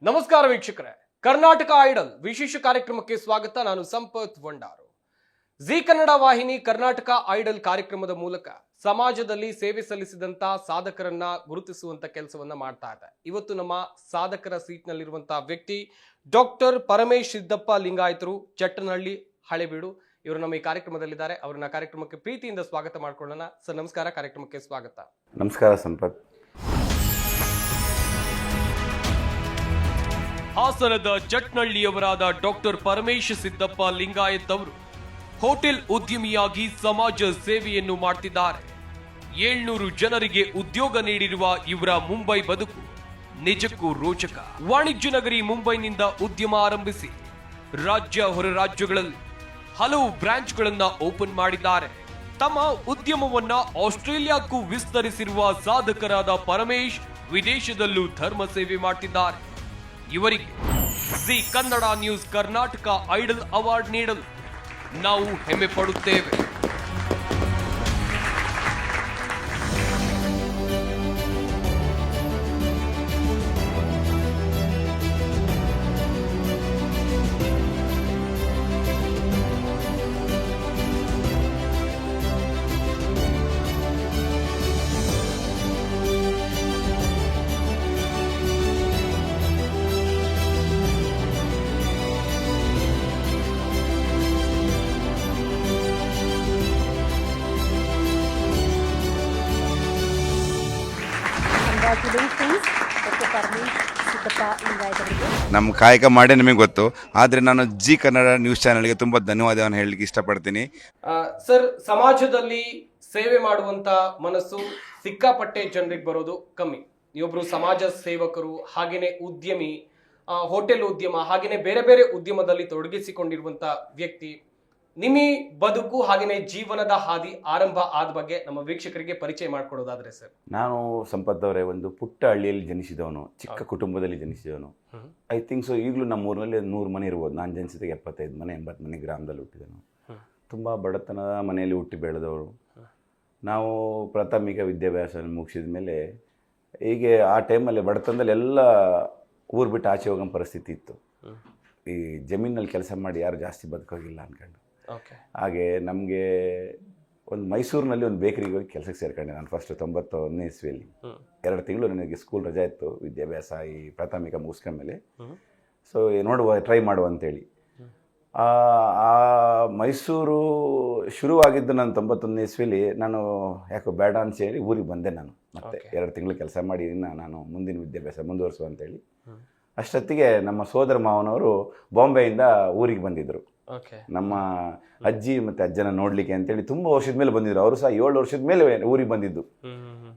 ನಮಸ್ಕಾರ ವೀಕ್ಷಕರೇ, ಕರ್ನಾಟಕ ಐಡಲ್ ವಿಶೇಷ ಕಾರ್ಯಕ್ರಮಕ್ಕೆ ಸ್ವಾಗತ. ನಾನು ಸಂಪತ್ ವಂಡಾರು. ಜಿ ಕನ್ನಡ ವಾಹಿನಿ ಕರ್ನಾಟಕ ಐಡಲ್ ಕಾರ್ಯಕ್ರಮದ ಮೂಲಕ ಸಮಾಜದಲ್ಲಿ ಸೇವೆ ಸಲ್ಲಿಸಿದಂತ ಸಾಧಕರನ್ನ ಗುರುತಿಸುವಂತ ಕೆಲಸವನ್ನ ಮಾಡ್ತಾ ಇದೆ. ಇವತ್ತು ನಮ್ಮ ಸಾಧಕರ ಸೀಟ್ ನಲ್ಲಿರುವಂತಹ ವ್ಯಕ್ತಿ ಡಾಕ್ಟರ್ ಪರಮೇಶ್ ಸಿದ್ದಪ್ಪ ಲಿಂಗಾಯತರು, ಚಟ್ಟನಹಳ್ಳಿ, ಹಳೆಬೀಡು. ಇವರು ನಮ್ಮ ಈ ಕಾರ್ಯಕ್ರಮದಲ್ಲಿದ್ದಾರೆ. ಅವರನ್ನ ಕಾರ್ಯಕ್ರಮಕ್ಕೆ ಪ್ರೀತಿಯಿಂದ ಸ್ವಾಗತ ಮಾಡ್ಕೊಳ್ಳೋಣ. ಸರ್ ನಮಸ್ಕಾರ, ಕಾರ್ಯಕ್ರಮಕ್ಕೆ ಸ್ವಾಗತ. ನಮಸ್ಕಾರ ಸಂಪತ್. ಹಾಸನದ ಚಟ್ನಳ್ಳಿಯವರಾದ ಡಾಕ್ಟರ್ ಪರಮೇಶ್ ಸಿದ್ದಪ್ಪ ಲಿಂಗಾಯತ್ ಅವರು ಹೋಟೆಲ್ ಉದ್ಯಮಿಯಾಗಿ ಸಮಾಜ ಸೇವೆಯನ್ನು ಮಾಡ್ತಿದ್ದಾರೆ. 700 ಜನರಿಗೆ ಉದ್ಯೋಗ ನೀಡಿರುವ ಇವರ ಮುಂಬೈ ಬದುಕು ನಿಜಕ್ಕೂ ರೋಚಕ. ವಾಣಿಜ್ಯ ನಗರಿ ಮುಂಬೈನಿಂದ ಉದ್ಯಮ ಆರಂಭಿಸಿ ರಾಜ್ಯ ಹೊರ ರಾಜ್ಯಗಳಲ್ಲಿ ಹಲವು ಬ್ರಾಂಚ್ಗಳನ್ನ ಓಪನ್ ಮಾಡಿದ್ದಾರೆ. ತಮ್ಮ ಉದ್ಯಮವನ್ನ ಆಸ್ಟ್ರೇಲಿಯಾಕ್ಕೂ ವಿಸ್ತರಿಸಿರುವ ಸಾಧಕರಾದ ಪರಮೇಶ್ ವಿದೇಶದಲ್ಲೂ ಧರ್ಮ ಸೇವೆ ಮಾಡ್ತಿದ್ದಾರೆ. ಇವರಿಗೆ Zee Kannada news Karnataka idol award ನೀಡಲು ನಾವು ಹೆಮ್ಮೆ ಪಡುತ್ತೇವೆ. ನಮ್ಮ ಕಾಯಕ ಮಾಡೇ ನಿಮಗೆ ಗೊತ್ತು. ಆದರೆ ನಾನು ಜಿ ಕನ್ನಡ ನ್ಯೂಸ್ ಚಾನೆಲ್ಗೆ ತುಂಬ ಧನ್ಯವಾದವನ್ನು ಹೇಳಲಿಕ್ಕೆ ಇಷ್ಟಪಡ್ತೀನಿ. ಸರ್, ಸಮಾಜದಲ್ಲಿ ಸೇವೆ ಮಾಡುವಂತ ಮನಸ್ಸು ಸಿಕ್ಕಾಪಟ್ಟೆ ಜನರಿಗೆ ಬರೋದು ಕಮ್ಮಿ. ನೀವೊಬ್ರು ಸಮಾಜ ಸೇವಕರು, ಹಾಗೇನೆ ಉದ್ಯಮಿ, ಹೋಟೆಲ್ ಉದ್ಯಮ, ಹಾಗೇನೆ ಬೇರೆ ಬೇರೆ ಉದ್ಯಮದಲ್ಲಿ ತೊಡಗಿಸಿಕೊಂಡಿರುವಂತ ವ್ಯಕ್ತಿ. ನಿಮ್ಮ ಬದುಕು ಹಾಗೇನೆ ಜೀವನದ ಹಾದಿ ಆರಂಭ ಆದ ಬಗ್ಗೆ ನಮ್ಮ ವೀಕ್ಷಕರಿಗೆ ಪರಿಚಯ ಮಾಡ್ಕೊಡೋದಾದ್ರೆ ಸರ್. ನಾನು ಸಂಪತ್ ಅವರೇ ಒಂದು ಪುಟ್ಟ ಹಳ್ಳಿಯಲ್ಲಿ ಜನಿಸಿದವನು, ಚಿಕ್ಕ ಕುಟುಂಬದಲ್ಲಿ ಜನಿಸಿದವನು. ಐ ಥಿಂಕ್ ಸೊ ಈಗಲೂ ನಮ್ಮ ಊರಿನಲ್ಲಿ 100 ಮನೆ ಇರ್ಬೋದು. ನಾನು ಜನಿಸಿದಾಗ 75 ಮನೆ 80 ಮನೆ ಗ್ರಾಮದಲ್ಲಿ ಹುಟ್ಟಿದನು. ತುಂಬ ಬಡತನದ ಮನೆಯಲ್ಲಿ ಹುಟ್ಟಿ ಬೆಳೆದವರು ನಾವು. ಪ್ರಾಥಮಿಕ ವಿದ್ಯಾಭ್ಯಾಸ ಮುಗಿಸಿದ ಮೇಲೆ ಹೀಗೆ ಆ ಟೈಮಲ್ಲಿ ಬಡತನದಲ್ಲಿ ಎಲ್ಲ ಊರು ಬಿಟ್ಟು ಆಚೆ ಹೋಗೋ ಪರಿಸ್ಥಿತಿ ಇತ್ತು. ಈ ಜಮೀನಲ್ಲಿ ಕೆಲಸ ಮಾಡಿ ಯಾರು ಜಾಸ್ತಿ ಬದುಕೋಗಿಲ್ಲ ಅಂದ್ಕೊಂಡು. ಹಾಗೆ ನಮಗೆ ಒಂದು ಮೈಸೂರಿನಲ್ಲಿ ಒಂದು ಬೇಕರಿಗೆ ಹೋಗಿ ಕೆಲಸಕ್ಕೆ ಸೇರ್ಕೊಂಡೆ. ನಾನು ಫಸ್ಟ್ 91ನೇ ಇಸ್ವಿಯಲ್ಲಿ 2 ತಿಂಗಳು ನನಗೆ ಸ್ಕೂಲ್ ರಜೆ ಇತ್ತು, ವಿದ್ಯಾಭ್ಯಾಸ ಈ ಪ್ರಾಥಮಿಕ ಮುಗಿಸ್ಕೊಂಡ್ಮೇಲೆ. ಸೊ ನೋಡುವ, ಟ್ರೈ ಮಾಡುವ ಅಂತೇಳಿ ಆ ಮೈಸೂರು ಶುರುವಾಗಿದ್ದು ನಾನು 91ನೇ ಇಸ್ವಿಲಿ. ನಾನು ಯಾಕೋ ಬೇಡ ಅಂತ ಹೇಳಿ ಊರಿಗೆ ಬಂದೆ. ನಾನು ಮತ್ತೆ 2 ತಿಂಗಳು ಕೆಲಸ ಮಾಡಿ ಇನ್ನು ನಾನು ಮುಂದಿನ ವಿದ್ಯಾಭ್ಯಾಸ ಮುಂದುವರಿಸುವ ಅಂತೇಳಿ. ಅಷ್ಟೊತ್ತಿಗೆ ನಮ್ಮ ಸೋದರ ಮಾವನವರು ಬಾಂಬೆಯಿಂದ ಊರಿಗೆ ಬಂದಿದ್ದರು. ನಮ್ಮ ಅಜ್ಜಿ ಮತ್ತು ಅಜ್ಜನ ನೋಡಲಿಕ್ಕೆ ಅಂತೇಳಿ ತುಂಬ ವರ್ಷದ ಮೇಲೆ ಬಂದಿದ್ರು. ಅವರು ಸಹ 7 ವರ್ಷದ ಮೇಲೆ ಊರಿಗೆ ಬಂದಿದ್ದು.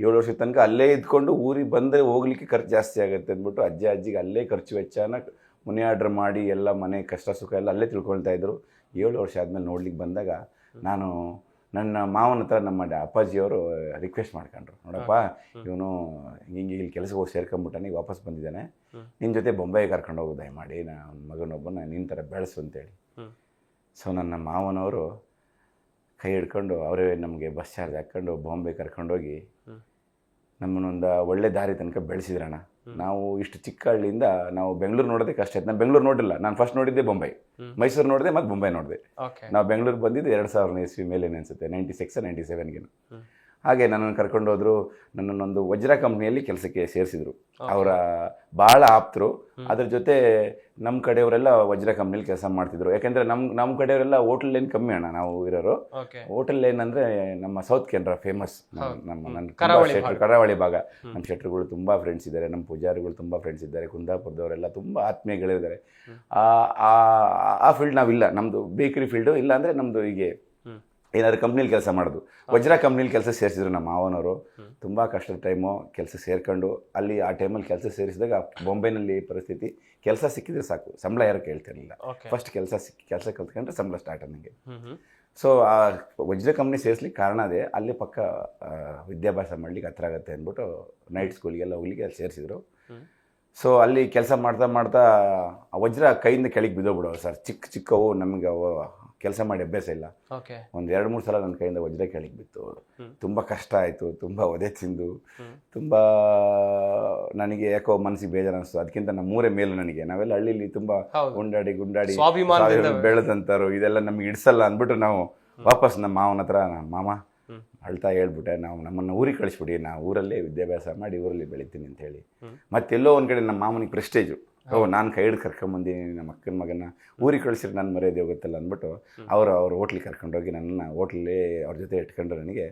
7 ವರ್ಷದ ತನಕ ಅಲ್ಲೇ ಇದ್ಕೊಂಡು ಊರಿಗೆ ಬಂದರೆ ಹೋಗ್ಲಿಕ್ಕೆ ಖರ್ಚು ಜಾಸ್ತಿ ಆಗುತ್ತೆ ಅಂದ್ಬಿಟ್ಟು ಅಜ್ಜಿಗೆ ಅಲ್ಲೇ ಖರ್ಚು ವೆಚ್ಚನ ಮನೆ ಆರ್ಡ್ರ್ ಮಾಡಿ ಎಲ್ಲ ಮನೆ ಕಷ್ಟ ಸುಖ ಎಲ್ಲ ಅಲ್ಲೇ ತಿಳ್ಕೊಳ್ತಾ ಇದ್ರು. 7 ವರ್ಷ ಆದಮೇಲೆ ನೋಡ್ಲಿಕ್ಕೆ ಬಂದಾಗ ನಾನು ನನ್ನ ಮಾವನ ಹತ್ರ ನಮ್ಮ ಅಪ್ಪಾಜಿಯವರು ರಿಕ್ವೆಸ್ಟ್ ಮಾಡ್ಕೊಂಡ್ರು, ನೋಡಪ್ಪ ಇವನು ಹಿಂಗೆ ಇಲ್ಲಿ ಕೆಲಸಕ್ಕೆ ಹೋಗಿ ಸೇರ್ಕೊಂಡ್ಬಿಟ್ಟಾನೆ, ಈಗ ವಾಪಸ್ ಬಂದಿದ್ದಾನೆ, ನಿನ್ನ ಜೊತೆ ಬೊಂಬೈಗೆ ಕರ್ಕೊಂಡು ಹೋಗು ದಯಮಾಡಿ, ನನ್ನ ಮಗನೊಬ್ಬನ ನಿನ್ನ ಥರ ಬೆಳೆಸು ಅಂತೇಳಿ. ಸೊ ನನ್ನ ಮಾವನವರು ಕೈ ಹಿಡ್ಕೊಂಡು ಅವರೇ ನಮಗೆ ಬಸ್ ಚಾರ್ಜ್ ಹಾಕ್ಕೊಂಡು ಬಾಂಬೆ ಕರ್ಕೊಂಡೋಗಿ ನಮ್ಮನ್ನೊಂದು ಒಳ್ಳೆ ದಾರಿ ತನಕ ಬೆಳೆಸಿದ್ರಣ್ಣ. ನಾವು ಇಷ್ಟು ಚಿಕ್ಕ ಹಳ್ಳಿಯಿಂದ ನಾವು ಬೆಂಗಳೂರು ನೋಡೋದೇ ಕಷ್ಟ ಆಯ್ತು. ನಾನು ಬೆಂಗಳೂರು ನೋಡಿಲ್ಲ. ನಾನು ಫಸ್ಟ್ ನೋಡಿದ್ದೆ ಬೊಂಬೈ, ಮೈಸೂರು ನೋಡಿದೆ, ಮತ್ತು ಬೊಂಬೈ ನೋಡಿದೆ. ನಾವು ಬೆಂಗಳೂರು ಬಂದಿದ್ದು 2000ನೇ ಇಸ್ವಿ ಮೇಲೆ ಅನಿಸುತ್ತೆ, 96 97ಗೆ. ಹಾಗೆ ನನ್ನನ್ನು ಕರ್ಕೊಂಡು ಹೋದ್ರು. ನನ್ನನ್ನೊಂದು ವಜ್ರ ಕಂಪ್ನಿಯಲ್ಲಿ ಕೆಲಸಕ್ಕೆ ಸೇರಿಸಿದ್ರು. ಅವರ ಭಾಳ ಆಪ್ತರು. ಅದ್ರ ಜೊತೆ ನಮ್ಮ ಕಡೆಯವರೆಲ್ಲ ವಜ್ರ ಕಂಪ್ನಿಯಲ್ಲಿ ಕೆಲಸ ಮಾಡ್ತಿದ್ರು. ಯಾಕೆಂದರೆ ನಮ್ಮ ಕಡೆಯವರೆಲ್ಲ ಹೋಟೆಲ್ ಲೈನ್ ಕಮ್ಮಿ ಅಣ್ಣ ನಾವು ಇರೋರು. ಹೋಟೆಲ್ ಲೈನ್ ಅಂದರೆ ನಮ್ಮ ಸೌತ್ ಕೆನರಾ ಫೇಮಸ್. ನನ್ನ ಕರಾವಳಿ ಭಾಗ. ನಮ್ಮ ಶೆಟ್ರುಗಳು ತುಂಬ ಫ್ರೆಂಡ್ಸ್ ಇದ್ದಾರೆ, ನಮ್ಮ ಪೂಜಾರಿಗಳು ತುಂಬ ಫ್ರೆಂಡ್ಸ್ ಇದ್ದಾರೆ, ಕುಂದಾಪುರದವರೆಲ್ಲ ತುಂಬ ಆತ್ಮೀಯಗಳಿದ್ದಾರೆ. ಆ ಫೀಲ್ಡ್ ನಾವಿಲ್ಲ, ನಮ್ಮದು ಬೇಕರಿ ಫೀಲ್ಡು. ಇಲ್ಲ ಅಂದರೆ ನಮ್ಮದು ಹೀಗೆ ಏನಾದ್ರು ಕಂಪ್ನಿಲಿ ಕೆಲಸ ಮಾಡೋದು. ವಜ್ರ ಕಂಪ್ನಿಲಿ ಕೆಲಸ ಸೇರಿಸಿದ್ರು ನಮ್ಮ ಮಾವನವರು. ತುಂಬ ಕಷ್ಟದ ಟೈಮು ಕೆಲಸ ಸೇರ್ಕೊಂಡು ಅಲ್ಲಿ ಆ ಟೈಮಲ್ಲಿ ಕೆಲಸ ಸೇರಿಸಿದಾಗ ಬಾಂಬೆನಲ್ಲಿ ಪರಿಸ್ಥಿತಿ, ಕೆಲಸ ಸಿಕ್ಕಿದ್ರೆ ಸಾಕು, ಸಂಬಳ ಯಾರು ಕೇಳ್ತಿರಲಿಲ್ಲ. ಫಸ್ಟ್ ಕೆಲಸ ಕಲ್ತ್ಕೊಂಡ್ರೆ ಸಂಬಳ ಸ್ಟಾರ್ಟ್ ನನಗೆ. ಸೊ ಆ ವಜ್ರ ಕಂಪ್ನಿ ಸೇರಿಸ್ಲಿಕ್ಕೆ ಕಾರಣ ಅದೇ. ಅಲ್ಲಿ ಪಕ್ಕ ವಿದ್ಯಾಭ್ಯಾಸ ಮಾಡ್ಲಿಕ್ಕೆ ಹತ್ರ ಆಗುತ್ತೆ ಅಂದ್ಬಿಟ್ಟು ನೈಟ್ ಸ್ಕೂಲಿಗೆಲ್ಲ ಹೋಗ್ಲಿಕ್ಕೆ ಅಲ್ಲಿ ಸೇರಿಸಿದ್ರು. ಸೊ ಅಲ್ಲಿ ಕೆಲಸ ಮಾಡ್ತಾ ಮಾಡ್ತಾ ವಜ್ರ ಕೈಯಿಂದ ಕೆಳಗೆ ಬಿದ್ದೋಗ್ಬಿಡೋರು ಸರ್. ಚಿಕ್ಕವು ನಮಗೆ ಕೆಲಸ ಮಾಡಿ ಅಭ್ಯಾಸ ಇಲ್ಲ. ಓಕೆ. ಒಂದು 2-3 ಸಲ ನನ್ನ ಕೈಯಿಂದ ವಜ್ರ ಕೆಳಗೆ ಬಿತ್ತು. ತುಂಬ ಕಷ್ಟ ಆಯಿತು, ತುಂಬ ಒದೆ ತಿಂದು, ತುಂಬ ನನಗೆ ಯಾಕೋ ಮನಸ್ಸಿಗೆ ಬೇಜಾರು ಅನಿಸ್ತು. ಅದಕ್ಕಿಂತ ನಮ್ಮೂರೇ ಮೇಲು ನನಗೆ. ನಾವೆಲ್ಲ ಹಳ್ಳಿಲಿ ತುಂಬ ಗುಂಡಾಡಿ ಬೆಳೆದಂತಾರು, ಇದೆಲ್ಲ ನಮ್ಗೆ ಇಡ್ಸಲ್ಲ ಅಂದ್ಬಿಟ್ಟು ನಾವು ವಾಪಸ್ ನಮ್ಮ ಮಾವನ ಹತ್ರ, ಮಾಮ ಅಳ್ತಾ ಹೇಳ್ಬಿಟ್ಟೆ, ನಾವು ನಮ್ಮನ್ನು ಊರಿಗೆ ಕಳಿಸ್ಬಿಡಿ, ನಾವು ಊರಲ್ಲೇ ವಿದ್ಯಾಭ್ಯಾಸ ಮಾಡಿ ಊರಲ್ಲಿ ಬೆಳಿತೀನಿ ಅಂತ ಹೇಳಿ. ಮತ್ತೆಲ್ಲೋ ಒಂದು ಕಡೆ ನಮ್ಮ ಮಾಮನಿಗೆ ಪ್ರೆಸ್ಟೇಜು, ನಾನು ಕೈ ಹಿಡಿದು ಕರ್ಕೊಂಬಂದಿನಿ ನಮ್ಮ ಅಕ್ಕನ ಮಗನ, ಊರಿಗೆ ಕಳಿಸಿದ್ರೆ ನನ್ನ ಮರ್ಯಾದೆ ಹೋಗುತ್ತಲ್ಲ ಅಂದ್ಬಿಟ್ಟು ಅವ್ರು ಹೋಟ್ಲಿಗೆ ಕರ್ಕೊಂಡೋಗಿ ನನ್ನನ್ನು ಹೋಟ್ಲಲ್ಲೇ ಅವ್ರ ಜೊತೆ ಇಟ್ಕೊಂಡು ನನಗೆ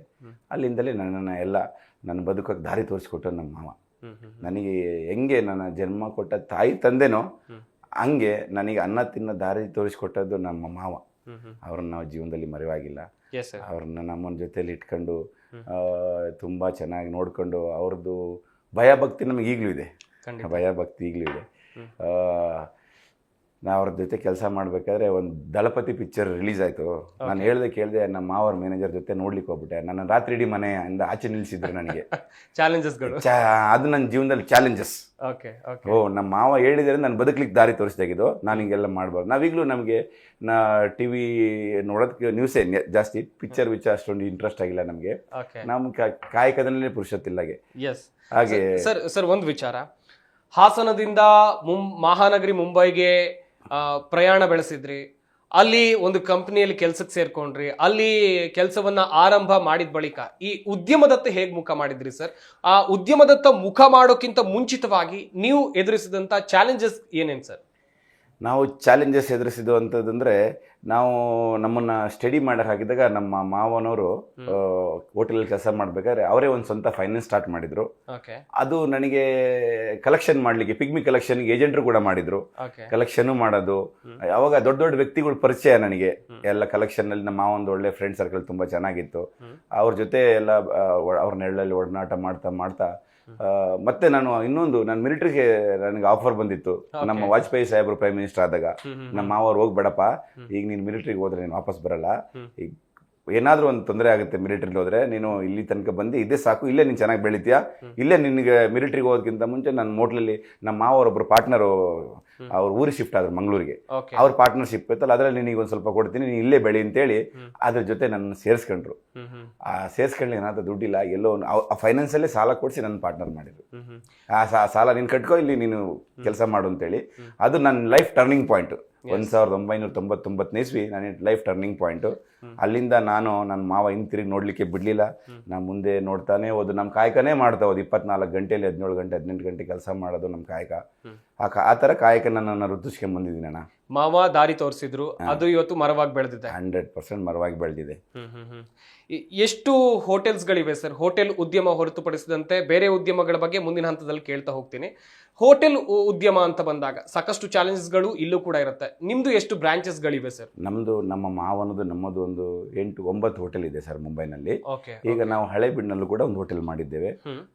ಅಲ್ಲಿಂದಲೇ ನನ್ನನ್ನು ಎಲ್ಲ ನನ್ನ ಬದುಕೋಕ್ಕೆ ದಾರಿ ತೋರಿಸ್ಕೊಟ್ಟು ನಮ್ಮ ಮಾವ. ನನಗೆ ಹೆಂಗೆ ನನ್ನ ಜನ್ಮ ಕೊಟ್ಟ ತಾಯಿ ತಂದೆನೋ ಹಂಗೆ ನನಗೆ ಅನ್ನ ತಿನ್ನೋ ದಾರಿ ತೋರಿಸ್ಕೊಟ್ಟದ್ದು ನಮ್ಮ ಮಾವ. ಅವ್ರನ್ನ ನಾವು ಜೀವನದಲ್ಲಿ ಮರೆವಾಗಿಲ್ಲ. ಅವ್ರನ್ನ ನಮ್ಮನ ಜೊತೆಲಿ ಇಟ್ಕೊಂಡು ತುಂಬ ಚೆನ್ನಾಗಿ ನೋಡಿಕೊಂಡು, ಅವ್ರದ್ದು ಭಯಭಕ್ತಿ ನಮಗೆ ಈಗಲೂ ಇದೆ, ಭಯಭಕ್ತಿ ಈಗಲೂ ಇದೆ. ನಾ ಅವ್ರ ಜೊತೆ ಕೆಲಸ ಮಾಡಬೇಕಾದ್ರೆ ಒಂದು ದಳಪತಿ ಪಿಕ್ಚರ್ ರಿಲೀಸ್ ಆಯಿತು. ನಾನು ಕೇಳಿದೆ ನಮ್ಮ ಮಾವರ ಮ್ಯಾನೇಜರ್ ಜೊತೆ ನೋಡ್ಲಿಕ್ಕೆ ಹೋಗ್ಬಿಟ್ಟೆ. ನನ್ನ ರಾತ್ರಿ ಇಡೀ ಮನೆಯಿಂದ ಆಚೆ ನಿಲ್ಲಿಸಿದ್ರು ನನಗೆ. ಚಾಲೆಂಜಸ್ಗಳು ಅದು ನನ್ನ ಜೀವನದಲ್ಲಿ ಚಾಲೆಂಜಸ್. ನಮ್ಮ ಮಾವ ಹೇಳಿದರೆ ನಾನು ಬದುಕಲಿಕ್ಕೆ ದಾರಿ ತೋರಿಸ್ದಾಗಿದ್ದು. ನಾನು ಹಿಂಗೆಲ್ಲ ಮಾಡಬಾರ್ದು. ನಾವೀಗಲೂ ನಮಗೆ ಟಿ ವಿ ನೋಡೋದಕ್ಕೆ ನ್ಯೂಸೇ ಜಾಸ್ತಿ, ಪಿಕ್ಚರ್ ಅಷ್ಟೊಂದು ಇಂಟ್ರೆಸ್ಟ್ ಆಗಿಲ್ಲ ನಮಗೆ. ನಮ್ಮ ಕಾಯಕದಲ್ಲೇ ಪುರುಷತ್ತಿಲ್ಲಾಗೆ. ಹಾಗೆ ಸರ್ ಒಂದು ವಿಚಾರ, ಹಾಸನದಿಂದ ಮಹಾನಗರಿ ಮುಂಬೈಗೆ ಪ್ರಯಾಣ ಬೆಳೆಸಿದ್ರಿ, ಅಲ್ಲಿ ಒಂದು ಕಂಪನಿಯಲ್ಲಿ ಕೆಲಸಕ್ಕೆ ಸೇರ್ಕೊಂಡ್ರಿ, ಅಲ್ಲಿ ಕೆಲಸವನ್ನ ಆರಂಭ ಮಾಡಿದ ಬಳಿಕ ಈ ಉದ್ಯಮದತ್ತ ಹೇಗೆ ಮುಖ ಮಾಡಿದ್ರಿ ಸರ್? ಆ ಉದ್ಯಮದತ್ತ ಮುಖ ಮಾಡೋಕ್ಕಿಂತ ಮುಂಚಿತವಾಗಿ ನೀವು ಎದುರಿಸಿದಂತ ಚಾಲೆಂಜಸ್ ಏನೇನು ಸರ್? ನಾವು ಚಾಲೆಂಜಸ್ ಎದುರಿಸಿದ್ದು ಅಂತಂದರೆ, ನಾವು ನಮ್ಮನ್ನು ಸ್ಟಡಿ ಮಾಡೋಕೆ ಹಾಕಿದಾಗ ನಮ್ಮ ಮಾವನವರು ಹೋಟೆಲಲ್ಲಿ ಕೆಲಸ ಮಾಡಬೇಕಾದ್ರೆ ಅವರೇ ಒಂದು ಸ್ವಂತ ಫೈನಾನ್ಸ್ ಸ್ಟಾರ್ಟ್ ಮಾಡಿದರು. ಅದು ನನಗೆ ಕಲೆಕ್ಷನ್ ಮಾಡಲಿಕ್ಕೆ, ಪಿಗ್ಮಿ ಕಲೆಕ್ಷನ್ಗೆ ಏಜೆಂಟ್ರು ಕೂಡ ಮಾಡಿದರು, ಕಲೆಕ್ಷನ್ನು ಮಾಡೋದು. ಅವಾಗ ದೊಡ್ಡ ದೊಡ್ಡ ವ್ಯಕ್ತಿಗಳು ಪರಿಚಯ ನನಗೆ ಎಲ್ಲ ಕಲೆಕ್ಷನ್ನಲ್ಲಿ. ನಮ್ಮ ಮಾವೊಂದು ಒಳ್ಳೆ ಫ್ರೆಂಡ್ ಸರ್ಕಲ್ ತುಂಬ ಚೆನ್ನಾಗಿತ್ತು. ಅವ್ರ ಜೊತೆ ಎಲ್ಲ ಅವ್ರ ನೆರಳಲ್ಲಿ ಒಡನಾಟ ಮಾಡ್ತಾ ಮತ್ತೆ ನಾನು ಮಿಲಿಟರಿಗೆ ನನಗೆ ಆಫರ್ ಬಂದಿತ್ತು. ನಮ್ಮ ವಾಜಪೇಯಿ ಸಾಹೇಬರು ಪ್ರೈಮ್ ಮಿನಿಸ್ಟರ್ ಆದಾಗ ನಮ್ಮ ಮಾವರು ಹೋಗ್ಬೇಡಪ್ಪ, ಈಗ ನೀನು ಮಿಲಿಟರಿಗೆ ಹೋದ್ರೆ ನೀನು ವಾಪಸ್ ಬರಲ್ಲ, ಈಗ ಏನಾದರೂ ಒಂದು ತೊಂದರೆ ಆಗುತ್ತೆ ಮಿಲಿಟರಿಗೆ ಹೋದ್ರೆ, ನೀನು ಇಲ್ಲಿ ತನಕ ಬಂದು ಇದೇ ಸಾಕು, ಇಲ್ಲೇ ನೀನು ಚೆನ್ನಾಗಿ ಬೆಳಿತೀಯಾ, ಇಲ್ಲೇ ನಿನಗೆ ಮಿಲಿಟರಿಗೆ ಹೋಗೋದಕ್ಕಿಂತ ಮುಂಚೆ ನನ್ನ ಹೋಟ್ಲಲ್ಲಿ ನಮ್ಮ ಮಾವರೊಬ್ಬರು ಪಾರ್ಟ್ನರು ಅವ್ರ ಊರಿಗೆ ಶಿಫ್ಟ್ ಆದ್ರು ಮಂಗಳೂರಿಗೆ. ಅವ್ರ ಪಾರ್ಟ್ನರ್ಶಿಪ್ ಇತ್ತಲ್ಲ, ಅದರಲ್ಲಿ ನಿನಗೆ ಒಂದು ಸ್ವಲ್ಪ ಕೊಡ್ತೀನಿ, ನೀನು ಇಲ್ಲೇ ಬೆಳಿ ಅಂತೇಳಿ ಅದ್ರ ಜೊತೆ ನನ್ನ ಸೇರಿಸ್ಕೊಂಡ್ರು. ಆ ಸೇರಿಸ್ಕೊಳ್ಳಿ ಏನಾದ್ರು ದುಡ್ಡಿಲ್ಲ, ಎಲ್ಲೋ ಆ ಫೈನಾನ್ಸಲ್ಲೇ ಸಾಲ ಕೊಡಿಸಿ ನನ್ನ ಪಾರ್ಟ್ನರ್ ಮಾಡಿದ್ರು. ಆ ಸಾಲ ನೀನು ಕಟ್ಕೋ, ಇಲ್ಲಿ ನೀನು ಕೆಲಸ ಮಾಡು ಅಂತೇಳಿ. ಅದು ನನ್ನ ಲೈಫ್ ಟರ್ನಿಂಗ್ ಪಾಯಿಂಟ್. 1999 ಇಸ್ವಿ ನನ್ನ ಲೈಫ್ ಟರ್ನಿಂಗ್ ಪಾಯಿಂಟು. ಅಲ್ಲಿಂದ ನನ್ನ ಮಾವ ಹಿಂತಿರುಗಿ ನೋಡಲಿಕ್ಕೆ ಬಿಡಲಿಲ್ಲ. ನಾನು ಮುಂದೆ ನೋಡ್ತಾನೆ ಹೋದು, ನಮ್ಮ ಕಾಯಕನೇ ಮಾಡ್ತಾ ಹೋದು. 24 ಗಂಟೆಯಲ್ಲಿ 17 ಗಂಟೆ 18 ಗಂಟೆ ಕೆಲಸ ಮಾಡೋದು ನಮ್ಮ ಕಾಯಕ. ಆ ಥರ ಕಾಯಕ ನನ್ನ ವೃತ್ತಿಸ್ಕೊಂಡು ಬಂದಿದ್ದೀನಿ ಅಣ್ಣ. ಮಾವ ದಾರಿ ತೋರಿಸಿದ್ರು, ಅದು ಇವತ್ತು ಮರವಾಗಿ ಬೆಳೆದಿದೆ. 100% ಮರವಾಗಿ ಬೆಳೆದಿದೆ. ಎಷ್ಟು ಹೋಟೆಲ್ಸ್ಗಳಿವೆ ಸರ್? ಹೋಟೆಲ್ ಉದ್ಯಮ ಹೊರತುಪಡಿಸಿದಂತೆ ಬೇರೆ ಉದ್ಯಮಗಳ ಬಗ್ಗೆ ಮುಂದಿನ ಹಂತದಲ್ಲಿ ಕೇಳ್ತಾ ಹೋಗ್ತೀನಿ. ಹೋಟೆಲ್ ಉದ್ಯಮ ಅಂತ ಬಂದಾಗ ಸಾಕಷ್ಟು ಚಾಲೆಂಜಸ್ಗಳು ಇಲ್ಲೂ ಕೂಡ ಇರುತ್ತೆ. ನಿಮ್ದು ಎಷ್ಟು ಬ್ರಾಂಚಸ್ಗಳಿವೆ ಸರ್? ನಮ್ಮ ನಮ್ಮದು ಒಂದು 8-9 ಹೋಟೆಲ್ ಇದೆ ಸರ್ ಮುಂಬೈನಲ್ಲಿ. ಈಗ ನಾವು ಹಳೇಬೀಡಿನಲ್ಲೂ ಕೂಡ ಒಂದು ಹೋಟೆಲ್ ಮಾಡಿದ್ದೇವೆ.